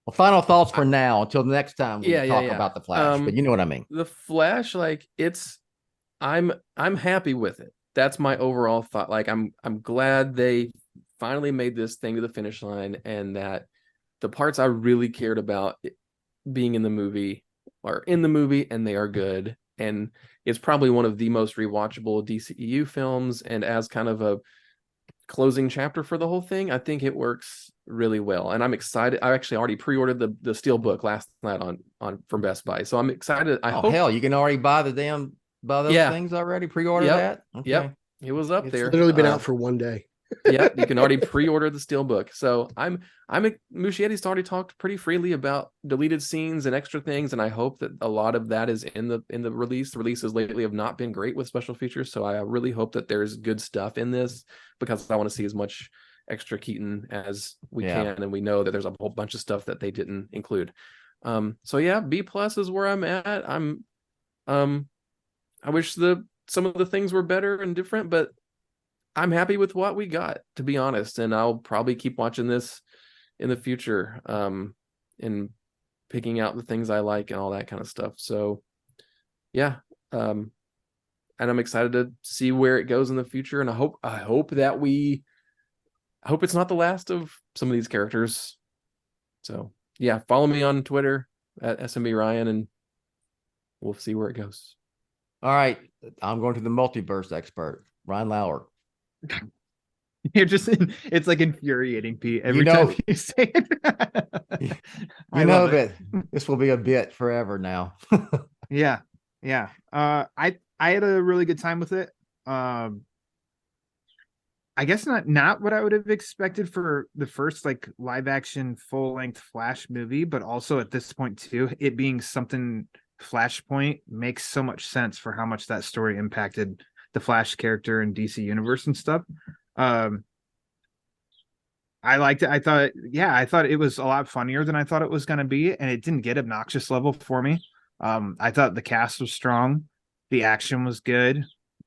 Well, final thoughts for now until the next time we Yeah, talk yeah. about the Flash. But you know what I mean. the Flash, like I'm happy with it. That's my overall thought. Like I'm glad they finally made this thing to the finish line, and that the parts I really cared about being in the movie are in the movie, and they are good. And it's probably one of the most rewatchable DCEU films, and as kind of a closing chapter for the whole thing, I think it works really well. And I'm excited. I actually already pre-ordered the steel book last night on from Best Buy, so I'm excited. I hope Hell, you can already buy those things already. Pre-order Yep. that. Okay. Yep, it was up It's there. literally been out for one day. Yeah, you can already pre-order the steel book. So Muschietti's already talked pretty freely about deleted scenes and extra things, and I hope that a lot of that is in the release. The releases lately have not been great with special features, so I really hope that there's good stuff in this, because I want to see as much extra Keaton as we can, and we know that there's a whole bunch of stuff that they didn't include. So yeah, B+ is where I'm at. I wish some of the things were better and different, but I'm happy with what we got, to be honest, and I'll probably keep watching this in the future, and picking out the things I like and all that kind of stuff. So yeah, and I'm excited to see where it goes in the future, and I hope it's not the last of some of these characters. So yeah, follow me on Twitter at SMB Ryan, and we'll see where it goes. All right. I'm going to the multiverse expert, Ryan Lauer. You're it's like infuriating, Pete, every You know- time you say it. You know that this will be a bit forever now. Yeah. I had a really good time with it. I guess not what I would have expected for the first like live action full length Flash movie, but also at this point too, it being something Flashpoint makes so much sense for how much that story impacted the Flash character in DC Universe and stuff. I liked it. I thought it was a lot funnier than I thought it was going to be, and it didn't get obnoxious level for me. I thought the cast was strong, the action was good.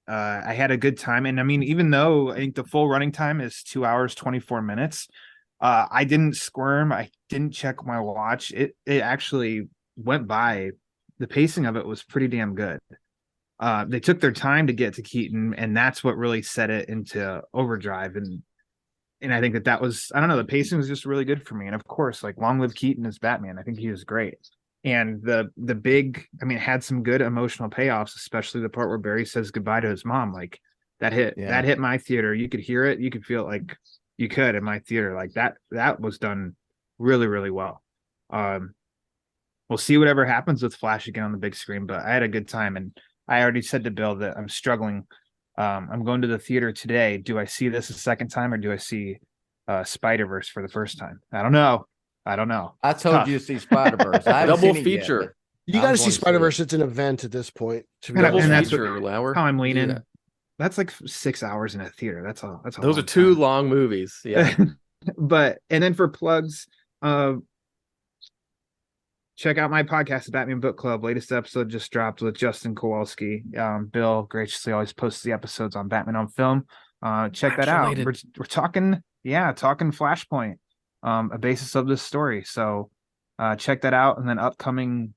I had a good time, and I mean, even though I think the full running time is 2 hours 24 minutes, I didn't squirm. I didn't check my watch. It actually went by. The pacing of it was pretty damn good. they took their time to get to Keaton, and that's what really set it into overdrive. And I think that was, I don't know, the pacing was just really good for me. And of course, like, long live Keaton as Batman. I think he was great. And the big, I mean, it had some good emotional payoffs, especially the part where Barry says goodbye to his mom. Like, that hit my theater. You could hear it. You could feel it, like you could in my theater. Like, that was done really, really well. We'll see whatever happens with Flash again on the big screen, but I had a good time. And I already said to Bill that I'm struggling. I'm going to the theater today. Do I see this a second time, or do I see Spider-Verse for the first time? I don't know. I told you to see Spider-Verse. I haven't Double seen it feature. yet, You got to see Spider-Verse. It's an event at this point. To be And honest. that's feature, Lauer. how I'm leaning. Yeah. That's like 6 hours in a theater. That's a Those long are two time. long movies. Yeah. But, and then for plugs, check out my podcast, The Batman Book Club. Latest episode just dropped with Justin Kowalski. Bill graciously always posts the episodes on Batman on Film. Check that out. We're talking Flashpoint, a basis of this story. So check that out. And then upcoming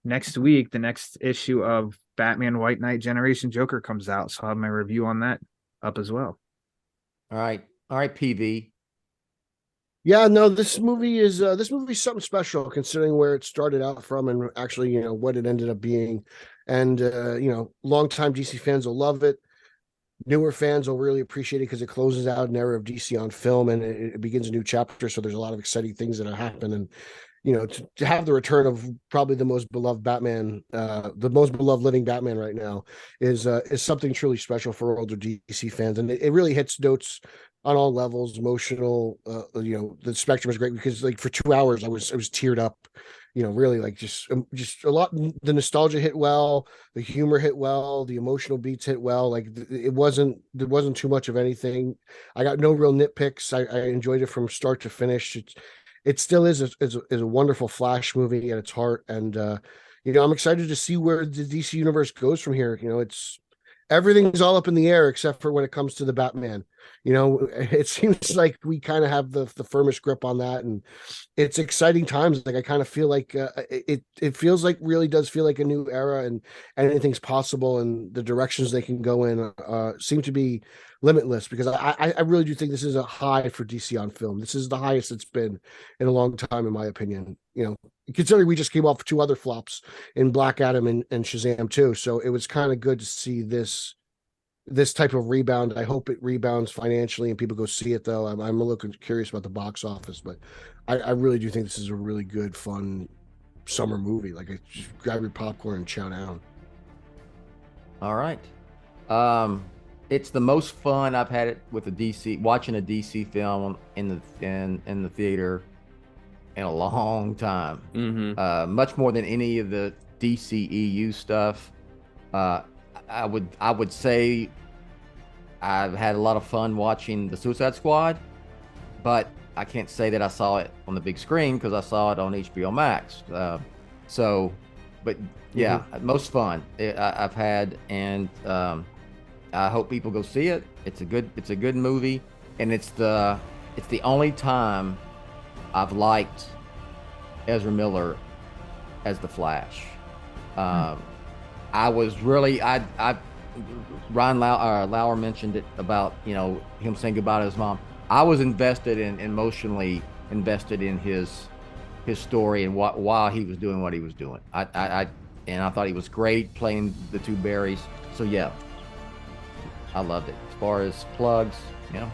next week, the next issue of Batman White Knight Generation Joker comes out. So I'll have my review on that up as well. All right, PV. Yeah, no, this movie is something special considering where it started out from and actually, you know, what it ended up being. And you know, longtime DC fans will love it. Newer fans will really appreciate it because it closes out an era of DC on film and it begins a new chapter. So there's a lot of exciting things that happen. And you know, to have the return of probably the most beloved Batman, the most beloved living Batman right now is something truly special for older DC fans. And it really hits notes on all levels, emotional, you know, the spectrum is great because like for 2 hours I was teared up, you know, really like just a lot. The nostalgia hit well, the humor hit well, the emotional beats hit well. Like there wasn't too much of anything. I got no real nitpicks. I enjoyed it from start to finish. It still is a wonderful Flash movie at its heart. And, you know, I'm excited to see where the DC universe goes from here. You know, everything's all up in the air except for when it comes to the Batman. You know, it seems like we kind of have the firmest grip on that, and it's exciting times. Like I kind of feel like it feels like really does feel like a new era, and anything's possible, and the directions they can go in seem to be limitless. Because I really do think this is a high for DC on film. This is the highest it's been in a long time, in my opinion. You know, considering we just came off 2 other flops in Black Adam and Shazam 2, so it was kind of good to see this type of rebound. I hope it rebounds financially and people go see it, though. I'm a little curious about the box office, but I really do think this is a really good, fun summer movie. Like, just grab your popcorn and chow down. All right. It's the most fun I've had it with watching a DC film in the theater in a long time. Mm-hmm. Much more than any of the DCEU stuff. I would say I've had a lot of fun watching the Suicide Squad, but I can't say that I saw it on the big screen because I saw it on HBO Max. But yeah, most fun I've had, and I hope people go see it. It's a good movie, and it's the only time I've liked Ezra Miller as the Flash. I was really Ryan Lauer mentioned it about, you know, him saying goodbye to his mom. I was emotionally invested in his story and while he was doing what he was doing. I thought he was great playing the 2 Barrys. So yeah, I loved it. As far as plugs, you know,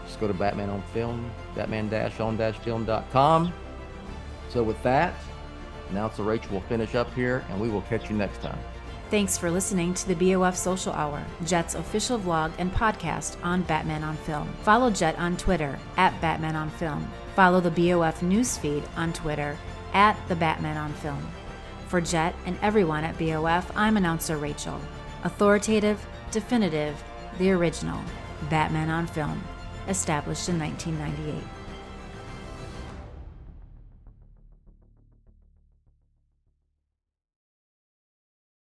just go to Batman on Film, batman-on-film.com. So with that, announcer Rachel will finish up here, and we will catch you next time. Thanks for listening to the BOF Social Hour, Jett's official vlog and podcast on Batman on Film. Follow Jett on Twitter @BatmanOnFilm. Follow the BOF newsfeed on Twitter @TheBatmanOnFilm. For Jett and everyone at BOF, I'm announcer Rachel. Authoritative, definitive, the original, Batman on Film, established in 1998.